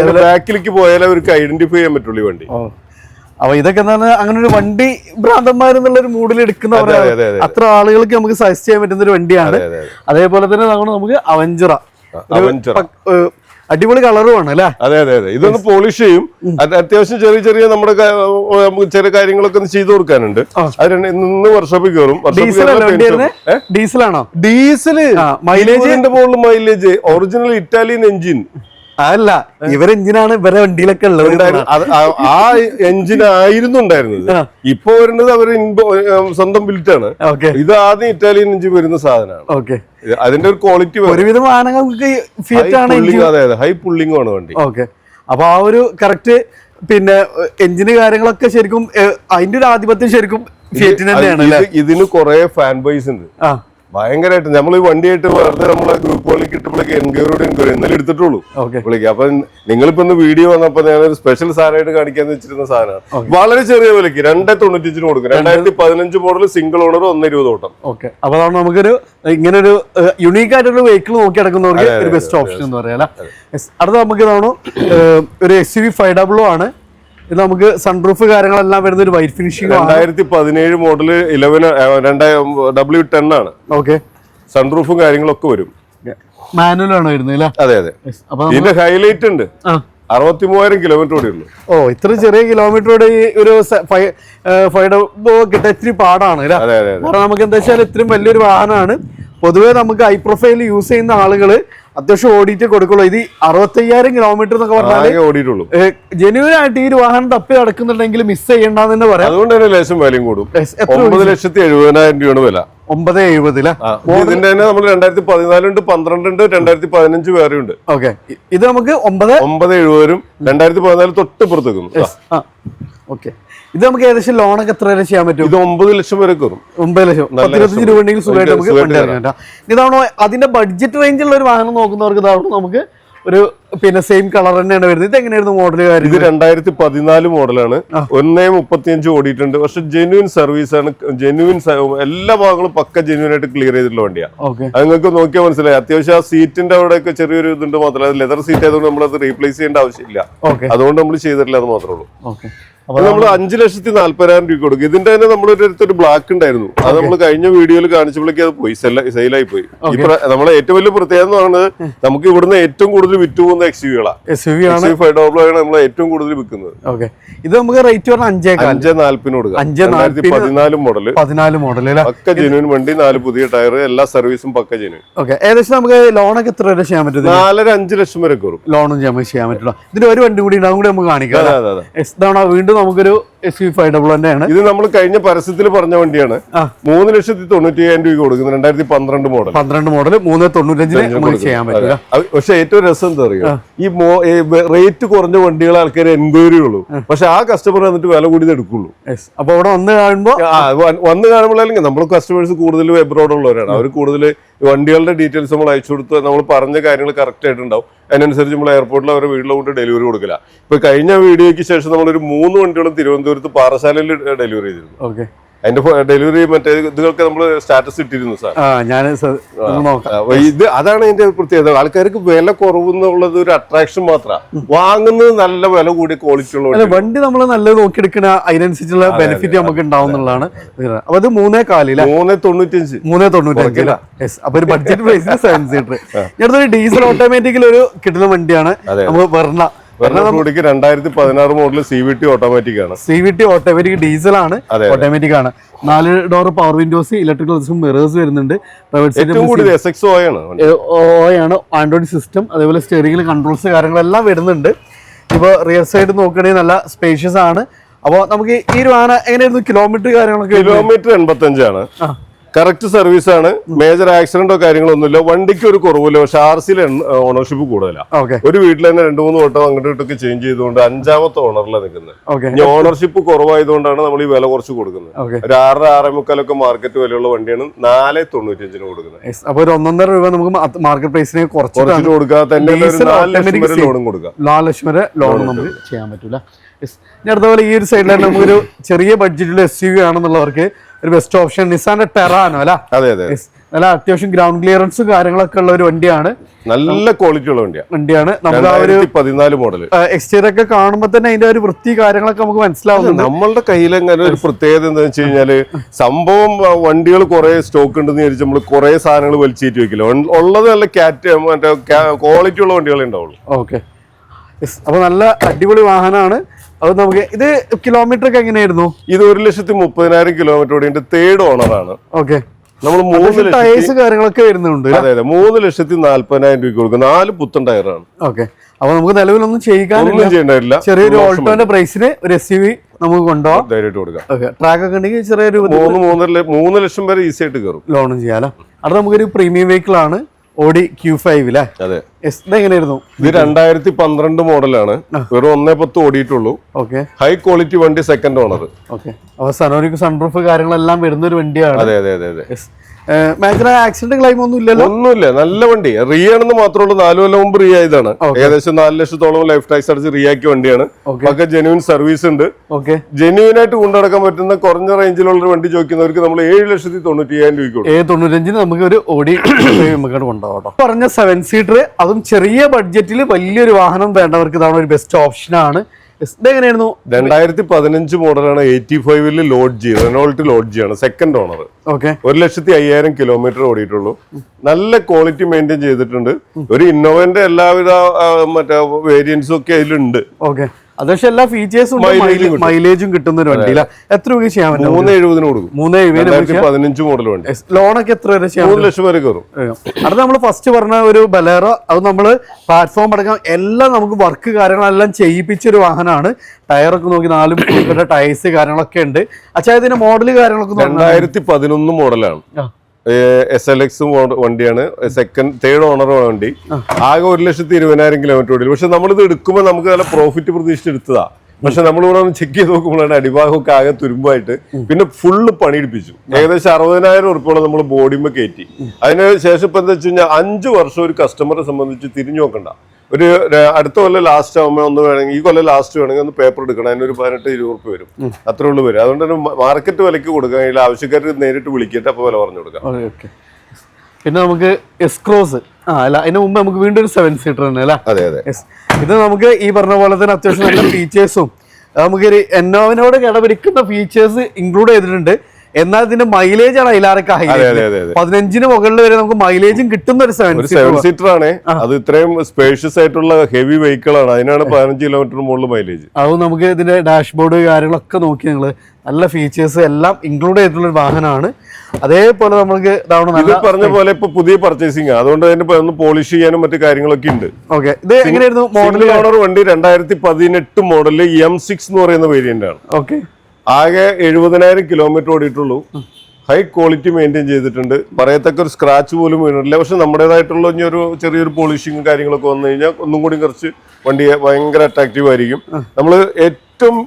ബാക്കിലേക്ക് പോയാലേ അവർക്ക് ഐഡന്റിഫൈ ചെയ്യാൻ പറ്റുള്ളൂ ഈ വണ്ടി. അപ്പൊ ഇതൊക്കെ എന്താണ് അങ്ങനെ ഒരു വണ്ടി ഭ്രാന്തന്മാരെന്നുള്ള ഒരു മൂഡിൽ എടുക്കുന്നവരാണ്. അത്ര ആളുകൾക്ക് നമുക്ക് സജസ്റ്റ് ചെയ്യാൻ പറ്റുന്ന ഒരു വണ്ടിയാണ്. അതേപോലെ തന്നെ നമുക്ക് അവഞ്ചറ അടിപൊളി കളറുമാണ് അല്ലെ. അതെ. ഇതൊന്ന് പോളിഷ് ചെയ്യും. അത്യാവശ്യം ചെറിയ നമ്മുടെ ചെറിയ കാര്യങ്ങളൊക്കെ ഒന്ന് ചെയ്തു കൊടുക്കാനുണ്ട്. അത് 1 വർഷോപ്പിൽ കയറും. ഡീസലാണോ? ഡീസല് മൈലേജിന്റെ മുകളിൽ മൈലേജ്. ഒറിജിനൽ ഇറ്റാലിയൻ എഞ്ചിൻ അല്ല, ഇവരെ എഞ്ചിനാണ് ഇവരെ വണ്ടിയിലൊക്കെ ഉള്ളത്. ആ എഞ്ചിൻ ആയിരുന്നു ഉണ്ടായിരുന്നത്. ഇപ്പൊ വരുന്നത് അവര് സ്വന്തം ബിൽറ്റ് ആണ്. ഇത് ആദ്യം ഇറ്റാലിയൻ എഞ്ചിൻ വരുന്ന സാധനമാണ്. അതിന്റെ ഒരു ക്വാളിറ്റി ഒരുവിധം വാഹനങ്ങൾക്ക് ഹൈ പുള്ളിംഗ് ആണ് വണ്ടി. ഓക്കെ. അപ്പൊ ആ ഒരു കറക്റ്റ് പിന്നെ എഞ്ചിന് കാര്യങ്ങളൊക്കെ ശരിക്കും അതിന്റെ ഒരു ആധിപത്യം ശരിക്കും ഫിയറ്റിന് തന്നെയാണ്. ഇതിന് കുറെ ഫാൻ ബോയ്സ് ഉണ്ട് ഭയങ്കരമായിട്ട്. നമ്മൾ ഈ വണ്ടിയായിട്ട് വെറുതെ നമ്മളെ ഗ്രൂപ്പുകളിൽ കിട്ടുമ്പോഴേക്ക് എൻക്വയറിയോട് ഇന്നലെ എടുത്തിട്ടുള്ളൂ വിളിക്കുക. അപ്പൊ നിങ്ങളിപ്പോ ഒന്ന് വീഡിയോ വന്നപ്പോ ഞാനൊരു സ്പെഷ്യൽ സാധനമായിട്ട് കാണിക്കാന്ന് വെച്ചിരുന്ന സാധനമാണ്. വളരെ ചെറിയ വിലക്ക് 2.95 കൊടുക്കും. 2015 മോഡൽ സിംഗിൾ ഓണർ 1.20 ഓട്ടം. ഓക്കെ. അപ്പൊ അതാണ് നമുക്കൊരു ഇങ്ങനെ ഒരു യുണീക്ക് ആയിട്ടുള്ള വെഹിക്കിൾ നോക്കി നടക്കുന്നവർക്ക് ഒരു ബെസ്റ്റ് ഓപ്ഷൻ എന്ന് പറയാം. അടുത്ത നമുക്ക് ഇതാണ് ഒരു SUV 500 ആണ്. ഇത് നമുക്ക് സൺറൂഫ് കാര്യങ്ങളെല്ലാം വരുന്ന ഒരു വൈറ്റ് ഫിനിഷിംഗ്. 2017 മോഡൽ 11W10 ആണ്. ഓക്കെ. സൺറൂഫും കാര്യങ്ങളൊക്കെ വരും. മാനുവൽ ആണ് വരുന്നത്. അതെ. ഇതിന്റെ ഹൈലൈറ്റ് ഉണ്ട്. 63,000 കിലോമീറ്റർ ഓടിയുള്ളൂ. ഇത്ര ചെറിയ കിലോമീറ്റർ ഒരു 500 കിട്ടാൻ ഇത്തിരി പാടാണ്. കാരണം നമുക്ക് എന്താ വെച്ചാൽ ഇത്രയും വലിയൊരു വാഹനമാണ്. പൊതുവെ നമുക്ക് ഹൈ പ്രൊഫൈൽ യൂസ് ചെയ്യുന്ന ആളുകള് അത്യാവശ്യം ഓടിയിട്ട് കൊടുക്കുള്ളൂ. ഇത് 65,000 കിലോമീറ്റർ എന്നൊക്കെ പറഞ്ഞാൽ ഓടിയിട്ടുള്ളൂ. ജെന്യൂൻ ആയിട്ട് ഈ ഒരു വാഹനം തപ്പി നടക്കുന്നുണ്ടെങ്കിൽ മിസ് ചെയ്യണ്ടെന്ന് തന്നെ പറയാം. അതുകൊണ്ട് തന്നെ ലേശം വിലയും കൂടും. 9,70,000 രൂപയാണ് വില. 970. ഇതിന്റെ തന്നെ നമ്മൾ 2014 ഉണ്ട്, 12 ഉണ്ട്, 2015 വേറെ ഉണ്ട്. ഓക്കെ. ഇത് നമുക്ക് 9,70,000 2014 തൊട്ടിപ്പുറത്തേക്കും. ഓക്കെ. ഇത് നമുക്ക് ഏകദേശം ലോണൊക്കെ എത്ര വരെ ചെയ്യാൻ പറ്റും? ഇത് 9 ലക്ഷം വരെ കയറും. 9 ലക്ഷം 10-25 രൂപ ഉണ്ടെങ്കിൽ സുഖമായിട്ട് നമുക്ക്. ഇതാണോ അതിന്റെ ബഡ്ജറ്റ് റേഞ്ചുള്ള ഒരു വാഹനം നോക്കുന്നവർക്ക് ഇതാവണം നമുക്ക് ഒരു പിന്നെ സെയിം കളർ തന്നെയാണ് വരുന്നത്. ഇത് എങ്ങനെയായിരുന്നു മോഡൽ? ഇത് 2014 മോഡലാണ്. 1.35 ഓടിയിട്ടുണ്ട്. പക്ഷെ ജെന്യൂൻ സർവീസ് ആണ്. ജെന്യൂൻ എല്ലാ ഭാഗങ്ങളും പക്ക ജെന്യൂൻ ആയിട്ട് ക്ലിയർ ചെയ്തിട്ടുള്ള വണ്ടിയാണ്. അത് നിങ്ങൾക്ക് നോക്കിയാൽ മനസ്സിലായി. അത്യാവശ്യം ആ സീറ്റിന്റെ അവിടെയൊക്കെ ചെറിയൊരു ഇതുണ്ട്. മാത്രമല്ല ലെതർ സീറ്റ് ആയതുകൊണ്ട് നമ്മളത് റീപ്ലേസ് ചെയ്യേണ്ട ആവശ്യമില്ല. അതുകൊണ്ട് നമ്മൾ ചെയ്തിട്ടില്ല, അത് മാത്രമേ ഉള്ളൂ. അപ്പൊ നമ്മൾ 5,40,000 രൂപ കൊടുക്കും. ഇതിന്റെ തന്നെ നമ്മളൊരു അടുത്തൊരു ബ്ലാക്ക് ഉണ്ടായിരുന്നു, അത് നമ്മൾ കഴിഞ്ഞ വീഡിയോയിൽ കാണിച്ചപ്പോഴേക്കും അത് പോയി, സെയിലായി പോയി. നമ്മളെ ഏറ്റവും വലിയ പ്രത്യേകത എന്ന് പറയുന്നത് നമുക്ക് ഇവിടുന്ന് ഏറ്റവും കൂടുതൽ വിറ്റ് പോകുന്ന XUV-കളാണ്. നമ്മൾ ഏറ്റവും കൂടുതൽ വിൽക്കുന്നത്. ഇത് നമുക്ക് റേറ്റ് പറഞ്ഞാൽ 5,40,000 കൊടുക്കാം. 2014 മോഡൽ പക്ക ജെനുവിൻ വണ്ടി, 4 പുതിയ ടയർ, എല്ലാ സർവീസും പക്ക ജെനുവിൻ. ഏകദേശം നമുക്ക് ലോണൊക്കെ എത്ര വരെ ചെയ്യാൻ പറ്റും? 4-5 ലക്ഷം വരെ കയറും ലോണും ചെയ്യാൻ പറ്റില്ല. ഇതിന്റെ ഒരു വണ്ടി കൂടി ഉണ്ടാകും, കൂടി നമുക്ക് കാണിക്കാം. വീണ്ടും നമുക്കൊരു XUV500 തന്നെയാണ് ഇത്. നമ്മൾ കഴിഞ്ഞ പരസ്യത്തിൽ പറഞ്ഞ വണ്ടിയാണ്. 3,97,000 രൂപ കൊടുക്കുന്നത്. 2012 മോഡൽ 3,95,000 ചെയ്യാൻ പറ്റില്ല. പക്ഷെ ഏറ്റവും രസം എന്താ പറയുക, ഈ റേറ്റ് കുറഞ്ഞ വണ്ടികളെ ആൾക്കാർ എൻക്വയറി ഉള്ളൂ, പക്ഷെ ആ കസ്റ്റമർ വന്നിട്ട് വില കൂടി എടുക്കുള്ളൂ. അപ്പൊ അവിടെ വന്ന് കാണുമ്പോഴല്ലെങ്കിൽ നമ്മൾ കസ്റ്റമേഴ്സ് കൂടുതലും എബ്രോഡ് ഉള്ളവരാണ്. അവർ കൂടുതൽ വണ്ടികളുടെ ഡീറ്റെയിൽസ് നമ്മൾ അയച്ചു കൊടുത്ത് നമ്മൾ പറഞ്ഞ കാര്യങ്ങൾ കറക്റ്റ് ആയിട്ടുണ്ടാവും. അതിനനുസരിച്ച് നമ്മൾ എയർപോർട്ടിൽ അവരുടെ വീട്ടിൽ കൊണ്ട് ഡെലിവറി കൊടുക്കില്ല. ഇപ്പൊ കഴിഞ്ഞ വീഡിയോയ്ക്ക് ശേഷം നമ്മളൊരു 3 വണ്ടികളും തിരുവനന്തപുരത്ത് പാറശാലയിൽ ഡെലിവറി ചെയ്തിരുന്നു. അതിന്റെ ഡെലിവറി മറ്റേ ഇതൊക്കെ നമ്മൾ സ്റ്റാറ്റസ് ഇട്ടിരുന്നു സാർ. ഇത് അതാണ് ഇതിന്റെ പ്രത്യേകത. ആൾക്കാർക്ക് വില കുറവെന്നുള്ളത് ഒരു അട്രാക്ഷൻ മാത്രമാണ്. വാങ്ങുന്നത് നല്ല വില കൂടിയ ക്വാളിറ്റി ഉള്ള വണ്ടി നമ്മൾ നല്ലത് നോക്കിയെടുക്കണ അതിനനുസരിച്ചുള്ള ബെനിഫിറ്റ് നമുക്ക് ഉണ്ടാവുന്നതാണ്. അപ്പൊ അത് 3,95 അപ്പൊ ഒരു ബഡ്ജറ്റ് പ്രൈസിന് 7 സീറ്റർ. ഞാനൊരു ഡീസൽ ഓട്ടോമാറ്റിക്കൽ ഒരു കിട്ടുന്ന വണ്ടിയാണ് നമുക്ക് പറഞ്ഞ 2016 മോഡൽ CVT ഓട്ടോമാറ്റിക് ആണ്. CVT ഓട്ടോമാറ്റിക് ഡീസൽ ആണ്, ഓട്ടോമാറ്റിക് ആണ്. 4 door power Windows, electrical mirrors വരുന്നുണ്ട്. ആണ് ആൻഡ്രോയിഡ് സിസ്റ്റം, അതേപോലെ സ്റ്റിയറിംഗിൽ കൺട്രോൾസ് കാര്യങ്ങളെല്ലാം വരുന്നുണ്ട്. ഇപ്പൊ റിയർ സൈഡ് നോക്കുകയാണെങ്കിൽ നല്ല സ്പേഷ്യസ് ആണ്. അപ്പൊ നമുക്ക് ഈ ഒരു വാഹനം എങ്ങനെയായിരുന്നു കിലോമീറ്റർ കാര്യങ്ങളൊക്കെ? കിലോമീറ്റർ 85 ആണ്. കറക്റ്റ് സർവീസ് ആണ്. മേജർ ആക്സിഡന്റോ കാര്യങ്ങളോ ഒന്നുമില്ല. വണ്ടിക്ക് ഒരു കുറവില്ല. പക്ഷെ RC-യിൽ ഓണർഷിപ്പ് കൂടുതലാണ്. ഒരു വീട്ടിൽ തന്നെ 2-3 വട്ടം അങ്ങോട്ടും ഇട്ടൊക്കെ ചേഞ്ച് ചെയ്തുകൊണ്ട് 5ാമത്തെ ഓണറിലാണ് നിൽക്കുന്നത്. ഇനി ഓണർഷിപ്പ് കുറവായതുകൊണ്ടാണ് നമ്മൾ ഈ വില കുറച്ച് കൊടുക്കുന്നത്. ഒരു 6-6.25 മാർക്കറ്റ് വിലയുള്ള വണ്ടിയാണ് 4,95 കൊടുക്കുന്നത്. അപ്പൊ ഒരു 1.5 രൂപ നമുക്ക് മാർക്കറ്റ് പ്രൈസിനെ കുറച്ചിട്ട് കൊടുക്കാതെ തന്നെ 4 ലക്ഷം വരെ ലോണും കൊടുക്കാം. 4 ലക്ഷം വരെ ലോൺ നമുക്ക് ചെയ്യാൻ പറ്റൂല. ഇനി അടുത്തപോലെ ഈ ഒരു സൈഡിൽ നമുക്കൊരു ചെറിയ ബഡ്ജറ്റിൽ SUV ആണെന്നുള്ളവർക്ക് ഒരു ബെസ്റ്റ് ഓപ്ഷൻ നിസാന്റെ ടെറാനോ അല്ല? അതെ അതെ. നല്ല അത്യാവശ്യം ഗ്രൗണ്ട് ക്ലിയറൻസും കാര്യങ്ങളൊക്കെ ഉള്ള ഒരു വണ്ടിയാണ്. നല്ല ക്വാളിറ്റി ഉള്ള വണ്ടിയാണ്. നമുക്ക് ആ ഒരു 14 മോഡൽ എക്സ്റ്റീരിയർ ഒക്കെ കാണുമ്പോൾ തന്നെ അതിന്റെ ഒരു വൃത്തി കാര്യങ്ങളൊക്കെ നമുക്ക് മനസ്സിലാവുന്നുണ്ട്. നമ്മളുടെ കയ്യിൽ അങ്ങനെ ഒരു പ്രത്യേകത എന്താണെന്ന് വെച്ച് കഴിഞ്ഞാല്, സംഭവം വണ്ടികൾ കുറെ സ്റ്റോക്ക് ഉണ്ടെന്ന് വിചാരിച്ച് നമ്മൾ കുറെ സാധനങ്ങൾ വലിച്ചേറ്റി വെക്കില്ല. ഉള്ളത് നല്ല മറ്റേ ക്വാളിറ്റി ഉള്ള വണ്ടികളെ ഉണ്ടാവുള്ളൂ. ഓക്കെ. അപ്പൊ നല്ല അടിപൊളി വാഹനമാണ്. അത് നമുക്ക് ഇത് കിലോമീറ്റർ ഒക്കെ എങ്ങനെയായിരുന്നു? ഇത് 1,30,000 കിലോമീറ്റർ ഓടിയിട്ട് 3rd ഓണറാണ്. ഓക്കെ. നമ്മൾ 3 ടയേഴ്സ് കാര്യങ്ങളൊക്കെ വരുന്നുണ്ട്. അതെ അതെ. 3,40,000 രൂപ കൊടുക്കുന്ന 4 പുത്തൻ ടയറാണ്. ഓക്കെ. അപ്പൊ നമുക്ക് നിലവിലൊന്നും ചെയ്യേണ്ടതില്ല. ചെറിയൊരു ഓൾട്ടോന്റെ പ്രൈസിന് ഒരു SUV നമുക്ക് കൊണ്ടുപോകാം, ധൈര്യമായിട്ട് കൊടുക്കാം. ട്രാക്ക് ഒക്കെ ഉണ്ടെങ്കിൽ ചെറിയൊരു 3 ലക്ഷം വരെ ഈസി ആയിട്ട് കയറും. ലോണും ചെയ്യാലോ. അത് നമുക്കൊരു പ്രീമിയം വെഹിക്കിൾ ആണ്, Audi Q5 അല്ലേ? അതെ. എങ്ങനെയായിരുന്നു? ഇത് 2012 മോഡലാണ്. വെറും 1.10 ഓടിയിട്ടുള്ളൂ. ഹൈ ക്വാളിറ്റി വണ്ടി, 2nd ഓണർ. അപ്പൊ സനോനിക്ക് സൺറൂഫ് കാര്യങ്ങളെല്ലാം വരുന്ന ഒരു വണ്ടിയാണ്. അതെ അതെ അതെ അതെ. മേജർ ആക്സിഡന്റ് ക്ലൈം ഒന്നുമില്ലല്ലോ? ഒന്നുമില്ല. നല്ല വണ്ടി. റീ ആണെന്ന് മാത്രമേ ഉള്ളൂ. 4 കൊല്ലം മുമ്പ് റീ ആയതാണ്. ഏകദേശം 4 ലക്ഷത്തോളം ലൈഫ് ടാക്സ് അടിച്ച് റീ ആക്കിയ വണ്ടിയാണ്. ഒക്കെ ജെന്യൂൻ സർവീസ് ഉണ്ട്. ജെന്യൂൻ ആയിട്ട് കൊണ്ടുനടക്കാൻ പറ്റുന്ന കുറഞ്ഞ റേഞ്ചിലുള്ള ഒരു വണ്ടി ചോദിക്കുന്നവർക്ക് നമ്മൾ 7,90,000 രൂപ കൊടുക്കും. 95 നമുക്ക് ഒരു Audi നമുക്ക് കൊണ്ടുപോകാം. പറഞ്ഞ 7 സീറ്റർ, അതും ചെറിയ ബഡ്ജറ്റിൽ വലിയൊരു വാഹനം വേണ്ടവർക്ക് ഇതാണ് ഒരു ബെസ്റ്റ് ഓപ്ഷൻ ആണ്. ഇതെങ്ങനെയായിരുന്നു? 2015 മോഡലാണ്. 85-ൽ ലോഡ്ജി, റെനോൾട്ട് ലോഡ്ജി ആണ്. 2nd owner. 1,05,000 കിലോമീറ്റർ ഓടിയിട്ടുള്ളൂ. നല്ല ക്വാളിറ്റി മെയിൻറ്റെയിൻ ചെയ്തിട്ടുണ്ട്. ഒരു ഇന്നോവന്റെ എല്ലാവിധ മറ്റേ വേരിയൻസും ഒക്കെ അതിലുണ്ട്. അത്യാവശ്യം എല്ലാ ഫീച്ചേഴ്സും മൈലേജും കിട്ടുന്ന ഒരു വണ്ടി. എത്ര രൂപ ചെയ്യാൻ പറ്റും? 3,70 കൊടുക്കും. 3,70 മോഡൽ വണ്ടി. ലോണൊക്കെ എത്ര വരെ ചെയ്യാം? 3 ലക്ഷം വരെ കയറും. അത് നമ്മൾ ഫസ്റ്റ് പറഞ്ഞ ഒരു ബലേറോ, അത് നമ്മള് പ്ലാറ്റ്ഫോം അടക്കം എല്ലാം നമുക്ക് വർക്ക് കാര്യങ്ങളെല്ലാം ചെയ്യിപ്പിച്ചൊരു വാഹനമാണ്. ടയറൊക്കെ നോക്കി 4 ടയേഴ്സ് കാര്യങ്ങളൊക്കെ ഉണ്ട്. അച്ഛാ ഇതിന്റെ മോഡല് കാര്യങ്ങളൊക്കെ 2011 മോഡലാണ്. SLX വണ്ടിയാണ്. 3rd ഓണർ വണ്ടി. ആകെ 1,20,000 കിലോമീറ്റർ ഓടി. പക്ഷെ നമ്മളിത് എടുക്കുമ്പോൾ നമുക്ക് നല്ല പ്രോഫിറ്റ് പ്രതീക്ഷിച്ച് എടുത്തതാ. പക്ഷെ നമ്മളിവിടെ ഒന്ന് ചെക്ക് ചെയ്ത് നോക്കുമ്പോഴാണ് അടിഭാഗമൊക്കെ ആകെ തുരുമ്പായിട്ട്. പിന്നെ ഫുള്ള് പണിയെടുപ്പിച്ചു. ഏകദേശം 60,000 ഉറുപ്പിയോളം നമ്മൾ ബോഡിമ കയറ്റി. അതിന് ശേഷം ഇപ്പൊ എന്താ വെച്ച് കഴിഞ്ഞാൽ 5 വർഷം ഒരു കസ്റ്റമറെ സംബന്ധിച്ച് തിരിഞ്ഞു നോക്കണ്ട. ഒരു അടുത്ത കൊല്ലം ലാസ്റ്റ് ആകുമ്പോൾ ഒന്ന് വേണമെങ്കിൽ, ഈ കൊല്ലം ലാസ്റ്റ് വേണമെങ്കിൽ ഒന്ന് പേപ്പർ എടുക്കണം. അതിനൊരു 18-20 ഉറുപ്പിക വരും. അത്രേ ഉള്ളൂ വരും. അതുകൊണ്ട് തന്നെ മാർക്കറ്റ് വിലക്ക് കൊടുക്കാം. ഇതിൽ ആവശ്യക്കാർക്ക് നേരിട്ട് വിളിക്കട്ടെ, അപ്പോൾ വില പറഞ്ഞു കൊടുക്കാം. പിന്നെ നമുക്ക് എസ്ക്രോസ് അല്ല, അതിന് മുമ്പ് നമുക്ക് വീണ്ടും ഒരു 7 സീറ്റർ തന്നെ അല്ല? അതെ അതെ. ഇത് നമുക്ക് ഈ പറഞ്ഞ പോലെ തന്നെ അത്യാവശ്യം നല്ല ഫീച്ചേഴ്സും നമുക്കൊരു എന്നോവനോട് കിടപിടിക്കുന്ന ഫീച്ചേഴ്സ് ഇൻക്ലൂഡ് ചെയ്തിട്ടുണ്ട്. എന്നാൽ ഇതിന്റെ മൈലേജ് ആണ് അതിലാറൊക്കെ ഹൈലൈറ്റ്. 15 മുകളിൽ വരെ നമുക്ക് മൈലേജും കിട്ടുന്ന ഒരു 7 സീറ്റർ ആണ്. അത് ഇത്രയും സ്പേഷ്യസ് ആയിട്ടുള്ള ഹെവി വെഹിക്കിൾ ആണ്. അതിനാണ് 15 കിലോമീറ്റർ മുകളിൽ മൈലേജ്. അത് നമുക്ക് ഇതിന്റെ ഡാഷ്ബോർഡ് കാര്യങ്ങളൊക്കെ നോക്കി നിങ്ങള് നല്ല ഫീച്ചേഴ്സ് എല്ലാം ഇൻക്ലൂഡ് ചെയ്തിട്ടുള്ള ഒരു വാഹനമാണ്. അതേപോലെ നമുക്ക് പറഞ്ഞ പോലെ ഇപ്പൊ പുതിയ പർച്ചേസിംഗ്, അതുകൊണ്ട് തന്നെ ഒന്ന് പോളിഷ് ചെയ്യാനും മറ്റു കാര്യങ്ങളൊക്കെ ഉണ്ട്. ഓക്കെ, ഇത് എങ്ങനെയായിരുന്നു മോഡൽ? ഓണർ വണ്ടി 2018 മോഡല് M6 എന്ന് പറയുന്ന വേരിയന്റ് ആണ്. ഓക്കെ, ആകെ 70,000 കിലോമീറ്റർ ഓടിയിട്ടുള്ളൂ. ഹൈ ക്വാളിറ്റി മെയിൻറ്റെയിൻ ചെയ്തിട്ടുണ്ട്. പറയത്തക്ക ഒരു സ്ക്രാച്ച് പോലും വീണിട്ടില്ല. പക്ഷെ നമ്മുടേതായിട്ടുള്ള ഇനി ഒരു ചെറിയൊരു പോളിഷിങ്ങും കാര്യങ്ങളൊക്കെ വന്നു കഴിഞ്ഞാൽ ഒന്നും കൂടി കുറച്ച് വണ്ടിയെ ഭയങ്കര അട്രാക്റ്റീവ് ആയിരിക്കും. നമ്മൾ ഏറ്റവും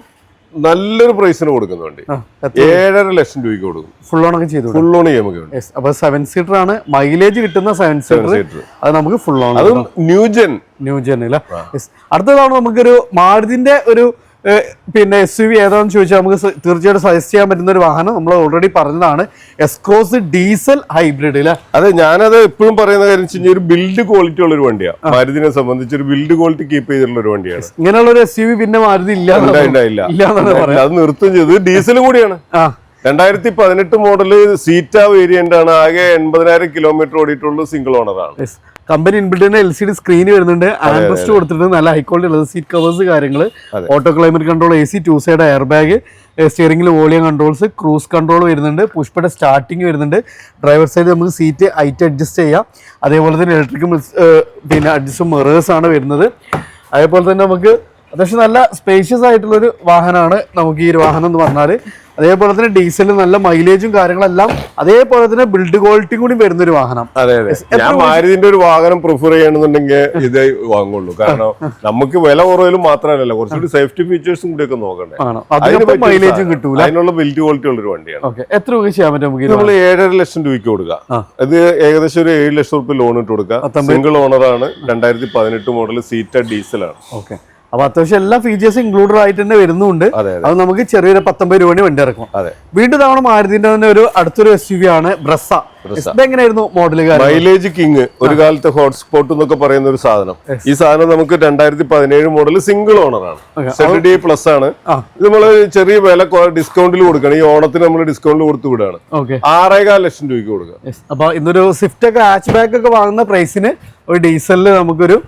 നല്ലൊരു പ്രൈസിന് കൊടുക്കുന്ന വണ്ടി 7.5 ലക്ഷം രൂപയ്ക്ക് കൊടുക്കും. ഫുൾ ഓൺ ഒക്കെ ചെയ്തു, ഫുൾ ഓൺ ചെയ്യാൻ. അപ്പൊ 7 സീറ്റർ ആണ്, മൈലേജ് കിട്ടുന്ന 7 സീറ്റർ. അത് നമുക്ക് ഫുൾ ഓൺ, അതും ന്യൂജൻ അല്ല. അടുത്തതാണ് നമുക്കൊരു മാരുതിന്റെ ഒരു പിന്നെ SUV ഏതാണെന്ന് ചോദിച്ചാൽ നമുക്ക് തീർച്ചയായിട്ടും സജസ്റ്റ് ചെയ്യാൻ പറ്റുന്ന ഒരു വാഹനം നമ്മൾ ഓൾറെഡി പറഞ്ഞതാണ്, എസ്ക്രോസ് ഡീസൽ ഹൈബ്രിഡ് അല്ലേ? അതെ, ഞാനത് എപ്പോഴും പറയുന്ന കാര്യം വെച്ച് കഴിഞ്ഞാൽ ഒരു ബിൽഡ് ക്വാളിറ്റി ഉള്ള ഒരു വണ്ടിയാണ്. മാരുതിനെ സംബന്ധിച്ച് ഒരു ബിൽഡ് ക്വാളിറ്റി കീപ്പ് ചെയ്തിട്ടുള്ള ഒരു വണ്ടിയാണ്. ഇങ്ങനെയുള്ള ഒരു SUV പിന്നെ മാരുതി ഇല്ല, അത് നിർത്തും ചെയ്ത്. ഡീസൽ കൂടിയാണ്. 2018 മോഡല് സീറ്റ വേരിയന്റ് ആണ്. ആകെ 80,000 കിലോമീറ്റർ ഓടിയിട്ടുള്ള സിംഗിൾ ഓണറാണ്. കമ്പനി ഇൻബിൽഡിന് LCD സ്ക്രീൻ വരുന്നുണ്ട്, ആംബ്രസ്റ്റ് കൊടുത്തിട്ടുണ്ട്, നല്ല ഹൈ ക്വാളിറ്റി ഉള്ളത്, സീറ്റ് കവേഴ്സ് കാര്യങ്ങൾ, auto climate control, AC 2 side air bag, സ്റ്റിയറിംഗിൽ വോളിയം കൺട്രോൾസ്, ക്രൂസ് കൺട്രോൾ വരുന്നുണ്ട്, പുഷ്പയുടെ സ്റ്റാർട്ടിങ് വരുന്നുണ്ട്, ഡ്രൈവർ സൈഡ് നമുക്ക് സീറ്റ് ഹൈറ്റ് അഡ്ജസ്റ്റ് ചെയ്യാം, അതേപോലെ തന്നെ ഇലക്ട്രിക് പിന്നെ അഡ്ജസ്റ്റ് മിറേഴ്സ് ആണ് വരുന്നത്. അതേപോലെ തന്നെ നമുക്ക് അത്യാവശ്യം നല്ല സ്പേഷ്യസ് ആയിട്ടുള്ളൊരു വാഹനമാണ് നമുക്ക് ഈ ഒരു വാഹനം എന്ന് പറഞ്ഞാൽ. അതേപോലെ തന്നെ ഡീസലിൽ നല്ല മൈലേജും കാര്യങ്ങളെല്ലാം, അതേപോലെ തന്നെ ബിൽഡ് ക്വാളിറ്റി കൂടി വരുന്ന ഒരു വാഹനം. അതെ അതെ, ഞാൻ മാരുതിന്റെ ഒരു വാഹനം പ്രിഫർ ചെയ്യണമെന്നുണ്ടെങ്കിൽ ഇത് വാങ്ങുള്ളൂ. കാരണം നമുക്ക് വില കുറവിലും മാത്രമല്ല, കുറച്ചുകൂടി സേഫ്റ്റി ഫീച്ചേഴ്സും കൂടി ഒക്കെ നോക്കണ്ടേ. മൈലേജും കിട്ടൂല, അതിനുള്ള ബിൽഡ് ക്വാളിറ്റി ഉള്ള ഒരു വണ്ടിയാണ്. എത്ര രൂപ ചെയ്യാൻ പറ്റും നമുക്ക്? നമ്മൾ 7.5 ലക്ഷം രൂപയ്ക്ക് കൊടുക്കുക. ഇത് ഏകദേശം ഒരു 7 ലക്ഷം രൂപ ലോൺ ഇട്ട് കൊടുക്കുക. സിംഗിൾ ഓണറാണ്. 2018 മോഡൽ സീറ്റ ഡീസലാണ്. ഓക്കെ, അപ്പൊ അത്യാവശ്യം എല്ലാ ഫീച്ചേഴ്സും ഇൻക്ലൂഡഡ് ആയിട്ട് തന്നെ വരുന്നുണ്ട്. അത് നമുക്ക് ചെറിയൊരു 19 രൂപ വണ്ടി ഇറക്കും. വീണ്ടും തവണ മാരുതിന്റെ തന്നെ ഒരു അടുത്തൊരു SUV ആണ് ബ്രസ. ഇതെങ്ങനെയായിരുന്നു മോഡൽ? മൈലേജ് കിങ്, ഒരു കാലത്ത് ഹോട്ട്സ്പോട്ട് എന്നൊക്കെ പറയുന്ന ഒരു സാധനം. ഈ സാധനം നമുക്ക് 2017 മോഡൽ സിംഗിൾ ഓണറാണ്. ZD പ്ലസ് ആണ്. ഇത് നമ്മള് ചെറിയ വില ഡിസ്കൗണ്ടിൽ കൊടുക്കണം. ഈ ഓണത്തിന് നമ്മൾ ഡിസ്കൗണ്ടിൽ കൊടുത്തു വിടാണ്. 6.25 ലക്ഷം രൂപയ്ക്ക് കൊടുക്കുക. അപ്പൊ ഇന്നൊരു സ്വിഫ്റ്റ് ഒക്കെ ഹാച്ച് ബാക്ക് ഒക്കെ വാങ്ങുന്ന പ്രൈസിന് ഒരു ഡീസലില് നമുക്കൊരു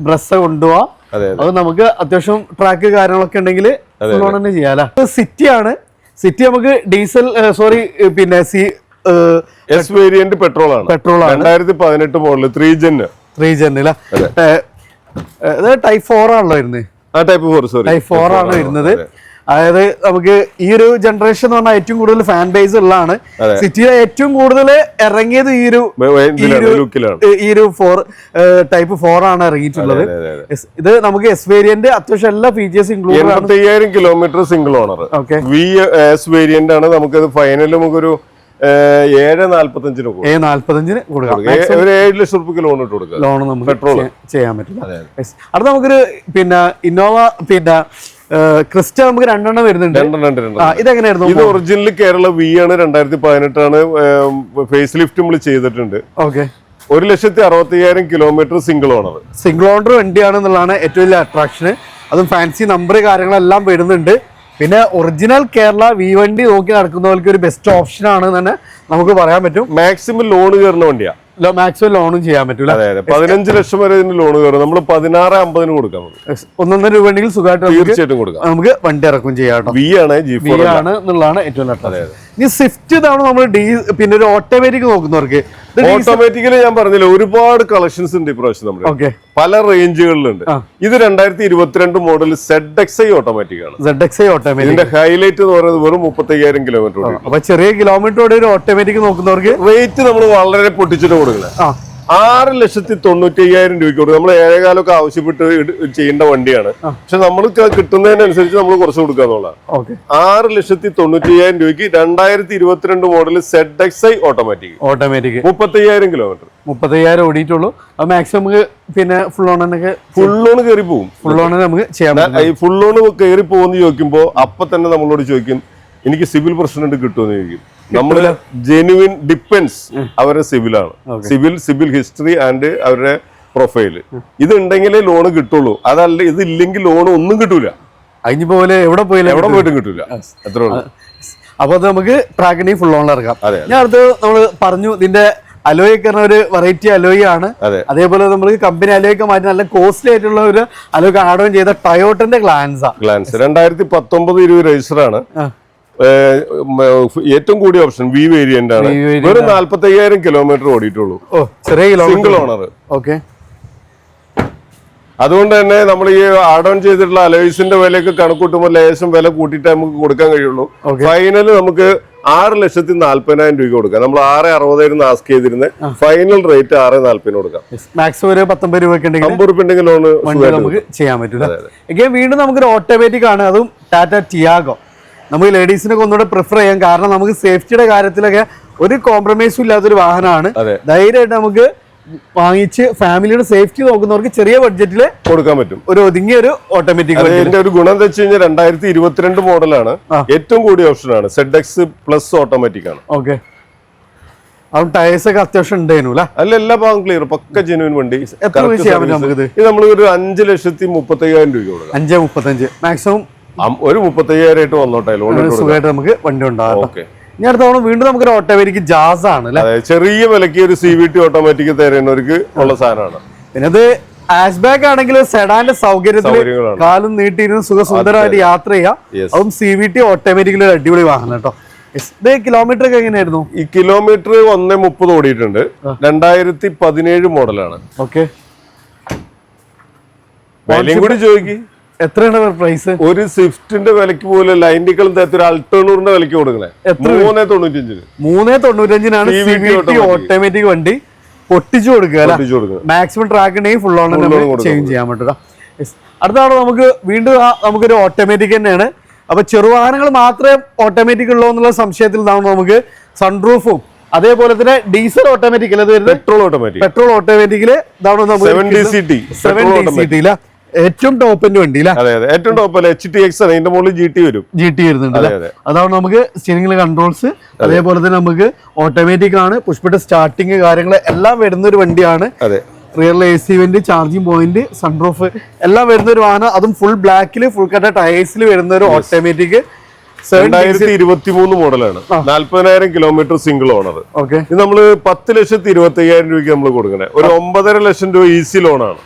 ബ്രസ കൊണ്ടുപോവാം. അത് നമുക്ക് അത്യാവശ്യം ട്രാക്ക് കാര്യങ്ങളൊക്കെ ഉണ്ടെങ്കിൽ തന്നെ ചെയ്യാം. സിറ്റി ആണ്. സിറ്റി നമുക്ക് ഡീസൽ പിന്നെ എസ് വേരിയന്റ് പെട്രോൾ ആണ്. 2018 മോഡൽ 3 ജെൻ അല്ലേ? ടൈപ്പ് 4 ആണല്ലോ വരുന്നത്. ടൈപ്പ് 4 ആണ് വരുന്നത്. അതായത് നമുക്ക് ഈ ഒരു ജനറേഷൻ എന്ന് പറഞ്ഞാൽ ഏറ്റവും കൂടുതൽ ഫാൻ ബേസ് ഉള്ളതാണ്. സിറ്റിയിലെ ഏറ്റവും കൂടുതൽ ഇറങ്ങിയത് ഈ ഒരു ടൈപ്പ് 4 ആണ് ഇറങ്ങിയിട്ടുള്ളത്. ഇത് നമുക്ക് എസ് വേരിയന്റ് അത്യാവശ്യം എല്ലാ ഫീച്ചേഴ്സും include 85,000 kilometre single owner. V S variant ആണ്. നമുക്ക് ഫൈനൽ നമുക്കൊരു 7.45 കൊടുക്കാം. 7 ലക്ഷം രൂപ ലോൺ ഇട്ട് കൊടുക്കാം. ലോൺ നമുക്ക് ചെയ്യാൻ പറ്റും. അടുത്ത നമുക്കൊരു പിന്നെ ഇന്നോവ പിന്നെ ക്രിസ്റ്റ നമുക്ക് 2 എണ്ണം വരുന്നുണ്ട്. ഇതെങ്ങനെയായിരുന്നു? ഇത് ഒറിജിനൽ കേരള വി ആണ്. 2018 ആണ്. ഫേസ് ലിഫ്റ്റ് നമ്മൾ ചെയ്തിട്ടുണ്ട്. 1,60,000 കിലോമീറ്റർ സിംഗിൾ ഓണർ വണ്ടിയാണെന്നുള്ളതാണ് ഏറ്റവും വലിയ അട്രാക്ഷൻ. അതും ഫാൻസി നമ്പർ കാര്യങ്ങളെല്ലാം വരുന്നുണ്ട്. പിന്നെ ഒറിജിനൽ കേരള വി വണ്ടി നോക്കി നടക്കുന്നവർക്ക് ഒരു ബെസ്റ്റ് ഓപ്ഷൻ ആണ് തന്നെ നമുക്ക് പറയാൻ പറ്റും. മാക്സിമം ലോൺ കയറുന്ന വണ്ടിയാണ്. മാക്സിമം ലോണും ചെയ്യാൻ പറ്റൂല. 15 ലക്ഷം വരെ ലോൺ കയറും. നമ്മൾ 16.50 കൊടുക്കാം. 1.5 രൂപ ഉണ്ടെങ്കിൽ സുഖമായിട്ട് തീർച്ചയായിട്ടും കൊടുക്കാം. നമുക്ക് വണ്ടി ഇറക്കും ചെയ്യാം. വി ആണ് എന്നുള്ളതാണ് ഏറ്റവും. ഇനി സ്വിഫ്റ്റ് ഇതാണ് നമ്മൾ പിന്നെ ഒരു ഓട്ടോമാറ്റിക് നോക്കുന്നവർക്ക്. ഓട്ടോമാറ്റിക്കലി ഞാൻ പറഞ്ഞില്ല, ഒരുപാട് കളക്ഷൻസ് ഉണ്ട് ഇപ്രാവശ്യം. നമ്മുടെ പല റേഞ്ചുകളിലുണ്ട്. ഇത് 2022 മോഡൽ ZXi ഓട്ടോമാറ്റിക് ആണ്. ഇതിന്റെ ഹൈലൈറ്റ് എന്ന് പറയുന്നത് വെറും 35,000 കിലോമീറ്റർ. അപ്പൊ ചെറിയ കിലോമീറ്റർ ഓട്ടോമാറ്റിക് നോക്കുന്നവർക്ക് റേറ്റ് നമ്മൾ വളരെ പൊട്ടിച്ചിട്ട് കൊടുക്കുന്നത് 6,90,000 രൂപയ്ക്ക് കൊടുക്കും. നമ്മൾ 7 ആവശ്യപ്പെട്ട് ചെയ്യേണ്ട വണ്ടിയാണ്. പക്ഷെ നമ്മൾ കിട്ടുന്നതിനനുസരിച്ച് നമ്മൾ കുറച്ച് കൊടുക്കുക എന്നുള്ളതാണ്. 6,90,000 രൂപയ്ക്ക് 2022 മോഡൽ ZXi ഓട്ടോമാറ്റിക് 35,000 കിലോമീറ്റർ. 35,000 ഓടിയിട്ടുള്ളൂ. അത് മാക്സിമം നമുക്ക് പിന്നെ ഫുൾ ഓൺ കയറി പോകും. ഫുൾ ഓൺ നമുക്ക് ചെയ്യാം. ഫുൾ ഓൺ കയറി പോകുന്ന ചോദിക്കുമ്പോൾ അപ്പൊ തന്നെ നമ്മളോട് ചോദിക്കും, എനിക്ക് സിവിൽ പ്രശ്നം കിട്ടുമെന്ന് ചോദിക്കും. നമ്മള് ജെനുവിൻ ഡിപ്പെൻസ് അവരുടെ സിവിലാണ്. സിവിൽ ഹിസ്റ്ററി ആൻഡ് അവരുടെ പ്രൊഫൈല്. ഇതുണ്ടെങ്കിലേ ലോണ് കിട്ടുള്ളൂ. അതല്ല ഇതില്ലെങ്കിൽ ലോൺ ഒന്നും കിട്ടൂല. അതിന് പോലെ എവിടെ പോയിട്ടും കിട്ടില്ല. അത്രേ ഉള്ളൂ. അപ്പൊ അത് നമുക്ക് ട്രാക്കിനെ ഫുൾ ഓൺ ഇറക്കാം. അതെ. ഞാൻ അടുത്ത് നമ്മൾ പറഞ്ഞു ഇതിന്റെ അലോയ് ഒക്കെ ഒരു വെറൈറ്റി അലോയ് ആണ്. അതേപോലെ നമ്മൾ കമ്പനി അലോയൊക്കെ മാറ്റി നല്ല കോസ്റ്റ്ലി ആയിട്ടുള്ള ഒരു അലോയ് ആഡ് ഓൺ ചെയ്ത ടൊയോട്ടന്റെ ഗ്ലാൻസ് 2019-20 രജിസ്റ്റർ ആണ്. ഏറ്റവും കൂടിയ ഓപ്ഷൻ വി വേരിയന്റ് ആണ്. വെറും 45,000 കിലോമീറ്റർ ഓടിയിട്ടുള്ളൂ. Single owner. ഓക്കെ. അതുകൊണ്ട് തന്നെ നമ്മൾ ഈ ആഡ് ഓൺ ചെയ്തിട്ടുള്ള അലോയ്സിന്റെ വിലയൊക്കെ കണക്കൂട്ടുമ്പോൾ ലേശം വില കൂട്ടിയിട്ട് നമുക്ക് കൊടുക്കാൻ കഴിയുള്ളൂ. ഫൈനൽ നമുക്ക് 6,40,000 രൂപ കൊടുക്കാം. നമ്മൾ 6,60,000 ആസ്ക് ചെയ്തിരുന്നത് ഫൈനൽ റേറ്റ് 6,40,000 കൊടുക്കാം. മാക്സിമം ഒരു 19 രൂപ 50 രൂപ ഉണ്ടെങ്കിൽ ലോൺ നമുക്ക് ചെയ്യാൻ പറ്റില്ല. വീണ്ടും നമുക്കൊരു ഓട്ടോമാറ്റിക് ആണ്, അതും ടാറ്റ ടിയാഗോ. നമുക്ക് ലേഡീസിനൊക്കെ ഒന്നുകൂടെ പ്രിഫർ ചെയ്യാം, കാരണം നമുക്ക് സേഫ്റ്റിയുടെ കാര്യത്തിലൊക്കെ ഒരു കോംപ്രമൈസും ഇല്ലാത്തൊരു വാഹനമാണ്. ധൈര്യമായിട്ട് നമുക്ക് വാങ്ങിച്ച് ഫാമിലിയുടെ സേഫ്റ്റി നോക്കുന്നവർക്ക് ചെറിയ ബഡ്ജറ്റിൽ കൊടുക്കാൻ പറ്റും. ഒരു ഒതുങ്ങിയ ഒരു ഓട്ടോമാറ്റിക്. അതിന്റെ ഒരു ഗുണം എന്താ വെച്ച് കഴിഞ്ഞാൽ 2022 മോഡലാണ്. ഏറ്റവും കൂടിയ ഓപ്ഷൻ ആണ്. ZX പ്ലസ് ഓട്ടോമാറ്റിക് ആണ്. ഓക്കെ. അതും ടയേഴ്സ് ഒക്കെ അത്യാവശ്യം ഉണ്ടായിരുന്നു അല്ല, എല്ലാ ഭാഗം ക്ലിയർ, പക്ക ജെനുവിൻ വണ്ടി. എത്ര ചെയ്യാൻ പറ്റും നമുക്ക്? ഇത് നമ്മൾ ഒരു 5,35,000 രൂപ കൊടുക്കാം. 5,35,000 മാക്സിമം ഒരു 35,000 ആയിട്ട് വന്നോട്ടെ ലോൺ സുഖമായിട്ട് നമുക്ക് വണ്ടി ഉണ്ടാകും. ഓക്കെ. ഇനി അടുത്ത തവണ വീണ്ടും നമുക്കൊരു ഓട്ടോമാറ്റിക് ജാസ് ആണ്. ചെറിയ വിലക്ക് ഒരു CVT ഓട്ടോമാറ്റിക് തരുന്നവർക്ക് ഉള്ള സാധനമാണ്. പിന്നെ അത് ആഷ് ബാക്ക് ആണെങ്കിൽ സെഡാന്റെ സൗകര്യത്തിൽ കാലും നീട്ടിയിരുന്ന് സുഖസുന്ദരമായിട്ട് യാത്ര ചെയ്യാം. അതും CVT ഓട്ടോമാറ്റിക്കലി ഒരു അടിപൊളി വാഹനം കേട്ടോ. ഇത് കിലോമീറ്റർ ഒക്കെ എങ്ങനെയായിരുന്നു? ഈ കിലോമീറ്റർ 1.30 ഓടിയിട്ടുണ്ട്. 2017 മോഡലാണ്. ഓക്കെ. വിലയും കൂടി ചോദിക്കും. എത്രയാണ് പ്രൈസ്? ഒരു സ്വിഫ്റ്റിന്റെ വിലക്ക് പോലെ ലൈൻഡിക്കളും ഒരു അൾട്ടോണൂറിന്റെ വിലക്ക് കൊടുക്കണേ 395-നാണ് CVT ഓട്ടോമാറ്റിക് വണ്ടി. പൊട്ടിച്ചു കൊടുക്കുക. മാക്സിമം ട്രാക്ക് ഉണ്ടെങ്കിൽ ഫുൾ ഓൺ ചേഞ്ച് ചെയ്യാൻ പറ്റുക. അടുത്താണ് നമുക്ക് വീണ്ടും നമുക്കൊരു ഓട്ടോമാറ്റിക് തന്നെയാണ്. അപ്പൊ ചെറുവാഹനങ്ങൾ മാത്രമേ ഓട്ടോമാറ്റിക് ഉള്ളൂ എന്നുള്ള സംശയത്തിൽ നമുക്ക് സൺറൂഫും അതേപോലെ തന്നെ ഡീസൽ ഓട്ടോമാറ്റിക് പെട്രോൾ ഓട്ടോമാറ്റിക്കില് ഇതാണ് 7DCT ഏറ്റവും ടോപ്പിന്റെ വണ്ടി. ഏറ്റവും ടോപ്പ് HTX ആണ്. ഇതിന്റെ മുകളിൽ GT വരുന്നുണ്ട്. അതാണ് നമുക്ക് സ്റ്റിയറിംഗിലെ കൺട്രോൾസ്. അതേപോലെ തന്നെ നമുക്ക് ഓട്ടോമാറ്റിക് ആണ്. പുഷ്പയുടെ സ്റ്റാർട്ടിങ് കാര്യങ്ങൾ എല്ലാം വരുന്ന ഒരു വണ്ടിയാണ്. Rear AC went, charging point, sunroof എല്ലാം വരുന്ന ഒരു വാഹനം. അതും ഫുൾ ബ്ലാക്കിൽ ഫുൾ കട്ട ടയേഴ്സിൽ വരുന്ന ഒരു ഓട്ടോമാറ്റിക്. 2023 മോഡലാണ്. 40,000 കിലോമീറ്റർ സിംഗിൾ ഓണർ. ഓക്കെ. ഇത് നമ്മള് 10,25,000 രൂപയ്ക്ക് നമ്മൾ കൊടുക്കണേ. ഒരു 9.5 ലക്ഷം രൂപ ഈസി ലോണാണ്.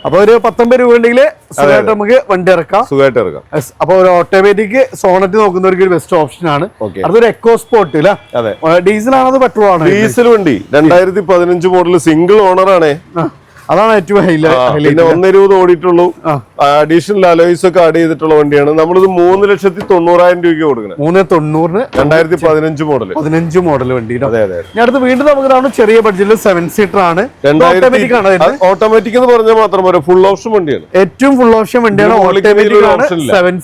അപ്പൊ ഒരു 19 രൂപ ഉണ്ടെങ്കിൽ സുഖമായിട്ട് നമുക്ക് വണ്ടി ഇറക്കാം. അപ്പൊ ഒരു ഓട്ടോമാറ്റിക് സോണറ്റ് നോക്കുന്നവർക്ക് ഒരു ബെസ്റ്റ് ഓപ്ഷൻ ആണ്. അതൊരു എക്കോ സ്പോർട്ട് അല്ലേ? ഡീസൽ ആണോ പെട്രോൾ ആണോ? ഡീസൽ വണ്ടി 2015 മോഡൽ സിംഗിൾ ഓണർ ആണ്. അതാണ് ഏറ്റവും പിന്നെ 1.20 ഓടിയിട്ടുള്ളൂ. അഡീഷണൽ അലോയ്സ് ഒക്കെ ആഡ് ചെയ്തിട്ടുള്ള വണ്ടിയാണ്. നമ്മളിത് 3,90,000 രൂപയ്ക്ക് കൊടുക്കുന്നത്. 390 2015 മോഡൽ 15 മോഡൽ വണ്ടി. അടുത്ത് വീണ്ടും നമുക്ക് ചെറിയ ബഡ്ജറ്റിൽ 7 സീറ്റർ ആണ്. ഓട്ടോമാറ്റിക് എന്ന് പറഞ്ഞാൽ മാത്രം പോരാ, ഫുൾ ഓപ്ഷൻ വണ്ടിയാണ്. ഏറ്റവും ഫുൾ ഓപ്ഷൻ വണ്ടിയാണ്. 7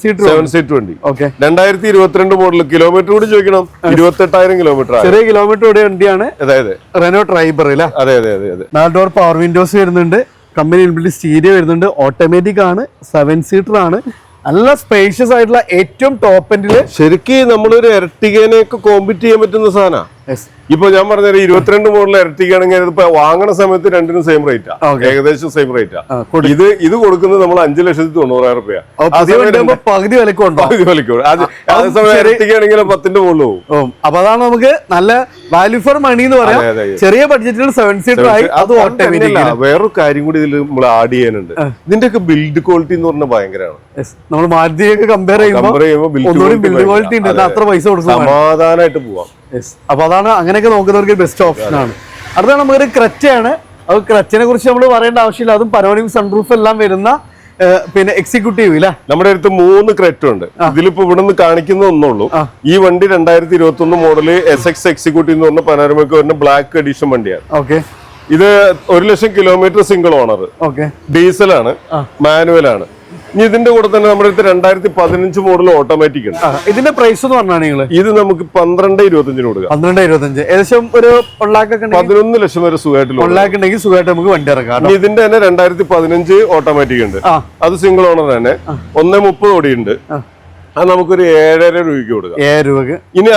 സീറ്റ് വണ്ടി. 2022 മോഡൽ. കിലോമീറ്റർ കൂടി ചോദിക്കണം. 28,000 കിലോമീറ്റർ. ചെറിയ കിലോമീറ്റർ ഓടിയ വണ്ടിയാണ്. റെനോ ട്രൈബർ അല്ലേ? 4 ഡോർ പവർ വിൻഡോസ് വരുന്നുണ്ട്. കമ്പനി ഇൻബിൽറ്റ് സ്റ്റീരിയോ വരുന്നുണ്ട്. ഓട്ടോമാറ്റിക് ആണ്. 7 സീറ്റർ ആണ്. നല്ല സ്പേഷ്യസ് ആയിട്ടുള്ള ഏറ്റവും ടോപ്പ് എൻഡില് ശരിക്കും നമ്മളൊരു എർട്ടിഗേനെയൊക്കെ കോമ്പീറ്റ് ചെയ്യാൻ പറ്റുന്ന സാധനം. ഇപ്പൊ ഞാൻ പറഞ്ഞ 22 മോഡൽ എർട്ടിഗാണെങ്കിൽ ഇപ്പൊ വാങ്ങണ സമയത്ത് രണ്ടിനും സെയിം റേറ്റാ, ഏകദേശം സെയിം റേറ്റാ. ഇത് കൊടുക്കുന്നത് നമ്മൾ 5,90,000 രൂപ. പകുതി വിലക്കുണ്ടോ? പകുതി വിലക്കുണ്ട്. അതേസമയം എർട്ടിഗാണെങ്കിൽ 10ന്റെ മുകളിൽ പോകും. അപ്പൊ അതാണ് നമുക്ക് നല്ല വാല്യൂ ഫോർ മണി എന്ന് പറയാം. ചെറിയ ബഡ്ജറ്റിൽ 7 സീറ്റർ ആയി. അത് ഓട്ടോമാറ്റിക്. വേറൊരു കാര്യം കൂടി ഇതിൽ നമ്മൾ ആഡ് ചെയ്യാനുണ്ട്. ഇതിന്റെ ഒക്കെ ബിൽഡ് ക്വാളിറ്റി എന്ന് പറഞ്ഞാൽ ഭയങ്കരമാണ്. നമ്മൾ മാരുതിയൊക്കെ കമ്പയർ ചെയ്യുമ്പോൾ ബിൽഡ് ക്വാളിറ്റി ഉണ്ട്. അത്ര പൈസ കൊടുക്കും, സമാധാനമായിട്ട് പോവാം. അപ്പൊ അതാണ് അങ്ങനെയൊക്കെ നോക്കുന്നവർക്ക് ബെസ്റ്റ് ഓപ്ഷൻ ആണ്. അടുത്താണ് നമുക്കൊരു ക്രെറ്റയാണ്. അത് ക്രെറ്റിനെ കുറിച്ച് നമ്മൾ പറയേണ്ട ആവശ്യമില്ല. അതും പനോരമിക് സൺറൂഫ് എല്ലാം വരുന്ന പിന്നെ എക്സിക്യൂട്ടീവ് ഇല്ല. നമ്മുടെ അടുത്ത് 3 ക്രെറ്റ് ഉണ്ട്. ഇതിലിപ്പോ ഇവിടെ നിന്ന് കാണിക്കുന്ന ഒന്നുള്ളൂ. ഈ വണ്ടി 2021 മോഡല് SX എക്സിക്യൂട്ടീവ് എന്ന് പറഞ്ഞ പനോരമിക് വരുന്ന ബ്ലാക്ക് എഡിഷൻ വണ്ടിയാണ്. ഓക്കെ. ഇത് 1,00,000 കിലോമീറ്റർ സിംഗിൾ ഓണർ. ഡീസൽ ആണ്, മാനുവൽ ആണ്. ഇനി ഇതിന്റെ കൂടെ തന്നെ നമ്മുടെ അടുത്ത് 2015 മോഡൽ ഓട്ടോമാറ്റിക് ഉണ്ട്. ഇതിന്റെ പ്രൈസ് എന്ന് പറഞ്ഞാൽ നിങ്ങൾ ഇത് നമുക്ക് 12,25 കൊടുക്കാം. 12,25 ഏകദേശം ഒരു 11 ലക്ഷം വരെ സുഖമായിട്ട് ഉണ്ടെങ്കിൽ സുഖമായിട്ട് നമുക്ക് വണ്ടി ഇറക്കാം. ഇതിന്റെ തന്നെ 2015 ഓട്ടോമാറ്റിക് ഉണ്ട്. അത് സിംഗിൾ ഓണർ തന്നെ. 1.30 ഓടിയുണ്ട്. അത് നമുക്കൊരു 7,500 രൂപയ്ക്ക് കൊടുക്കാം. 7 രൂപക്ക്. ഇനി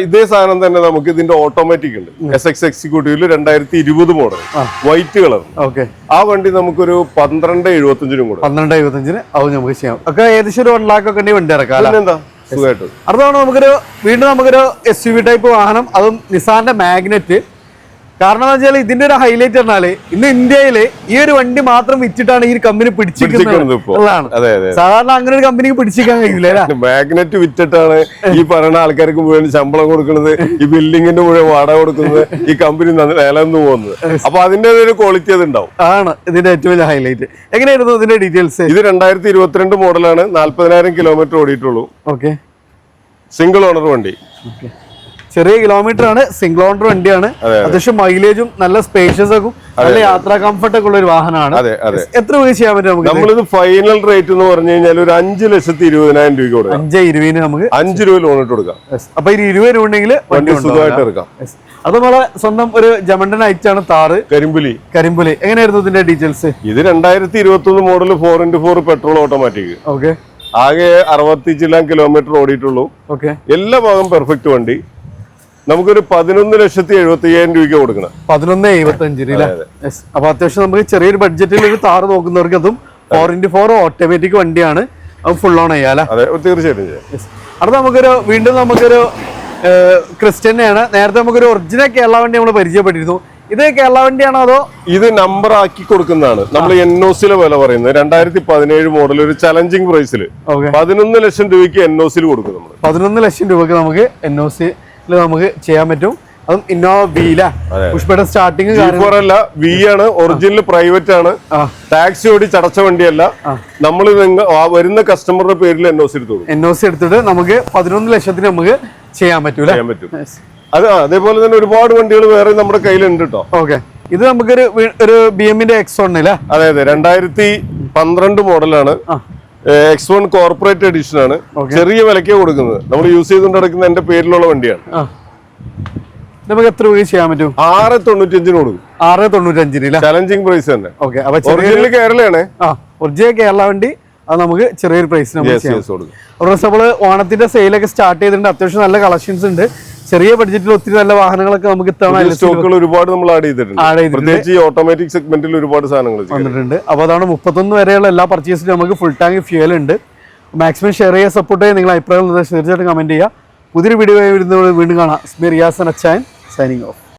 ഇതേ സാധനം തന്നെ നമുക്ക് ഇതിന്റെ ഓട്ടോമാറ്റിക് ഉണ്ട്. SX എക്സിക്യൂട്ടീവില് 2020 model white colour. Okay. ആ വണ്ടി നമുക്കൊരു 12,75 കൊടുക്കാം. 12,75 അത് നമുക്ക് ചെയ്യാം. ഒക്കെ ഏകദേശം ഒരു 1 lakh ഒക്കെ വണ്ടി ഇറക്കാം. എന്താ സുഖമായിട്ട്. അടുത്താണ് നമുക്കൊരു SUV ടൈപ്പ് വാഹനം, അതും നിസാന്റെ മാഗ്നറ്റ്. കാരണം എന്താ വെച്ചാൽ ഇതിന്റെ ഒരു ഹൈലൈറ്റ് പറഞ്ഞാല് ഇന്ന് ഇന്ത്യയില് ഈ ഒരു വണ്ടി മാത്രം വിറ്റിട്ടാണ് ഈ കമ്പനി പിടിച്ചിരിക്കുന്നത്. സാധാരണ അങ്ങനെ ഒരു കമ്പനിക്ക് പിടിച്ചിരിക്കാൻ കഴിയില്ല. മാഗ്നറ്റ് വിറ്റിട്ടാണ് ഈ പറയുന്ന ആൾക്കാർക്ക് മുഴുവൻ ശമ്പളം കൊടുക്കുന്നത്, ഈ ബിൽഡിങ്ങിന്റെ മുഴുവൻ വാടക കൊടുക്കുന്നത്, ഈ കമ്പനി നിലനിന്ന് പോകുന്നത്. അപ്പൊ അതിന്റെ ഒരു ക്വാളിറ്റി അത് ഉണ്ടാവും. ആണ് ഇതിന്റെ ഏറ്റവും വലിയ ഹൈലൈറ്റ്. എങ്ങനെയായിരുന്നു ഇതിന്റെ ഡീറ്റെയിൽസ്? ഇത് 2022 മോഡലാണ്. 40,000 കിലോമീറ്റർ ഓടിയിട്ടുള്ളൂ. ഓക്കെ. സിംഗിൾ ഓണർ വണ്ടി. ചെറിയ കിലോമീറ്റർ ആണ്, സിംഗിൾ ഓണർ വണ്ടിയാണ്. അത്യാവശ്യം മൈലേജും നല്ല സ്പേഷ്യസ് ഒക്കെ നല്ല യാത്രാ കംഫർട്ട് ഒക്കെ ഉള്ള ഒരു വാഹനമാണ്. എത്ര രൂപ ചെയ്യാൻ പറ്റും? നമ്മളിത് ഫൈനൽ റേറ്റ് എന്ന് പറഞ്ഞു കഴിഞ്ഞാൽ ഒരു 5,20,000 രൂപ കൊടുക്കാം. 5,20,000 നമുക്ക് 5 രൂപ ലോൺ ഇട്ട് കൊടുക്കാം. അപ്പൊ 20 രൂപ ഉണ്ടെങ്കിൽ വണ്ടി സുഖമായിട്ട് എടുക്കാം. അത് നമ്മളെ സ്വന്തം ഒരു ജമണ്ടൻ അയച്ചാണ് താറ് കരിമ്പുലി. എങ്ങനെയായിരുന്നു ഇതിന്റെ ഡീറ്റെയിൽസ്? ഇത് 2021 model 4x4 petrol automatic. Okay. ആകെ 60 ചില്ലാൻ കിലോമീറ്റർ ഓടിയിട്ടുള്ളൂ. ഓക്കെ. എല്ലാ ഭാഗം പെർഫെക്റ്റ് വണ്ടി. നമുക്കൊരു 11,75,000 രൂപയ്ക്ക് കൊടുക്കണം. 11,75,000. അപ്പൊ അത്യാവശ്യം നമുക്ക് ചെറിയൊരു ബഡ്ജറ്റിൽ ഒരു താറ് നോക്കുന്നവർക്ക് അതും 4x4 ഓട്ടോമാറ്റിക് വണ്ടിയാണ്. അത് ഫുൾ ഓൺ ചെയ്യാം. അതെ, തീർച്ചയായിട്ടും. അടുത്ത വീണ്ടും നമുക്കൊരു ക്രിസ്റ്റ്യനാണ്. നേരത്തെ നമുക്കൊരു ഒറിജിനൽ കേരള വണ്ടി നമ്മൾ പരിചയപ്പെട്ടിരുന്നു. ഇത് കേരള വണ്ടിയാണോ അതോ? ഇത് നമ്പർ ആക്കി കൊടുക്കുന്നതാണ്. നമ്മൾ NOCയിലെ വില പറയുന്നത് 2017 മോഡൽ ഒരു ചലഞ്ചിങ് പ്രൈസിൽ 11 ലക്ഷം രൂപയ്ക്ക് NOCയിൽ കൊടുക്കും. 11 ലക്ഷം രൂപയ്ക്ക് നമുക്ക് NOC നമുക്ക് ചെയ്യാൻ പറ്റും. അതും ഇന്നോവ പുഷ്പയുടെ സ്റ്റാർട്ടിങ് അല്ല, വി ആണ്. ഒറിജിനൽ പ്രൈവറ്റ് ആണ്. ടാക്സി ഓടി ചടച്ച വണ്ടിയല്ല. നമ്മൾ വരുന്ന കസ്റ്റമറുടെ പേരിൽ NOC എടുത്തിട്ട് നമുക്ക് 11 ലക്ഷത്തിന് നമുക്ക് ചെയ്യാൻ പറ്റും. അതേപോലെ തന്നെ ഒരുപാട് വണ്ടികൾ വേറെ നമ്മുടെ കയ്യിലുണ്ട് കേട്ടോ. ഓക്കെ. ഇത് നമുക്കൊരു BM-ന്റെ X1 അല്ലേ? അതെ, 2012 മോഡലാണ്. X1 കോർപ്പറേറ്റ് എഡിഷൻ ആണ്. ചെറിയ വിലക്ക് കൊടുക്കുന്നത്. നമ്മൾ യൂസ് ചെയ്തുകൊണ്ട് നടക്കുന്ന എന്റെ പേരിലുള്ള വണ്ടിയാണ്. നമുക്ക് എത്ര രൂപ ചെയ്യാൻ പറ്റും? 6,95 കൊടുക്കും. 6,95 ചലഞ്ചിങ് പ്രൈസ് തന്നെ. ഓക്കെ. ഒറിജിനൽ കേരളയാണ്. ഒറിജിനൽ കേരള വണ്ടി. അത് നമുക്ക് ചെറിയൊരു പ്രൈസിന് നമ്മള് ഓണത്തിന്റെ സെയിലൊക്കെ സ്റ്റാർട്ട് ചെയ്തിട്ടുണ്ട്. അത്യാവശ്യം നല്ല കളക്ഷൻസ് ഉണ്ട്. ചെറിയ ബഡ്ജറ്റിൽ ഒത്തിരി നല്ല വാഹനങ്ങളൊക്കെ നമുക്ക് സ്റ്റോക്കുകൾ ഒരുപാട് നമ്മൾ ആഡ് ചെയ്തിട്ടുണ്ട്. പ്രത്യേകിച്ച് ഈ ഓട്ടോമാറ്റിക് സെഗ്മെന്റിൽ ഒരുപാട് സാധനങ്ങൾ വന്നിട്ടുണ്ട്. അപ്പോൾ അതാണ് 31 വരെയുള്ള എല്ലാ പർച്ചേസിലും നമുക്ക് ഫുൾ ടാങ്ക് ഫ്യൂൽ ഉണ്ട്. മാക്സിമം ഷെയർ ചെയ്യുക, സപ്പോർട്ട് ചെയ്യുക. നിങ്ങളുടെ അഭിപ്രായങ്ങൾ തീർച്ചയായിട്ടും കമന്റ് ചെയ്യുക. പുതിയൊരു വീഡിയോ വീണ്ടും കാണാം. റിയാസ് അച്ചായൻ സൈനിങ് ഓഫ്.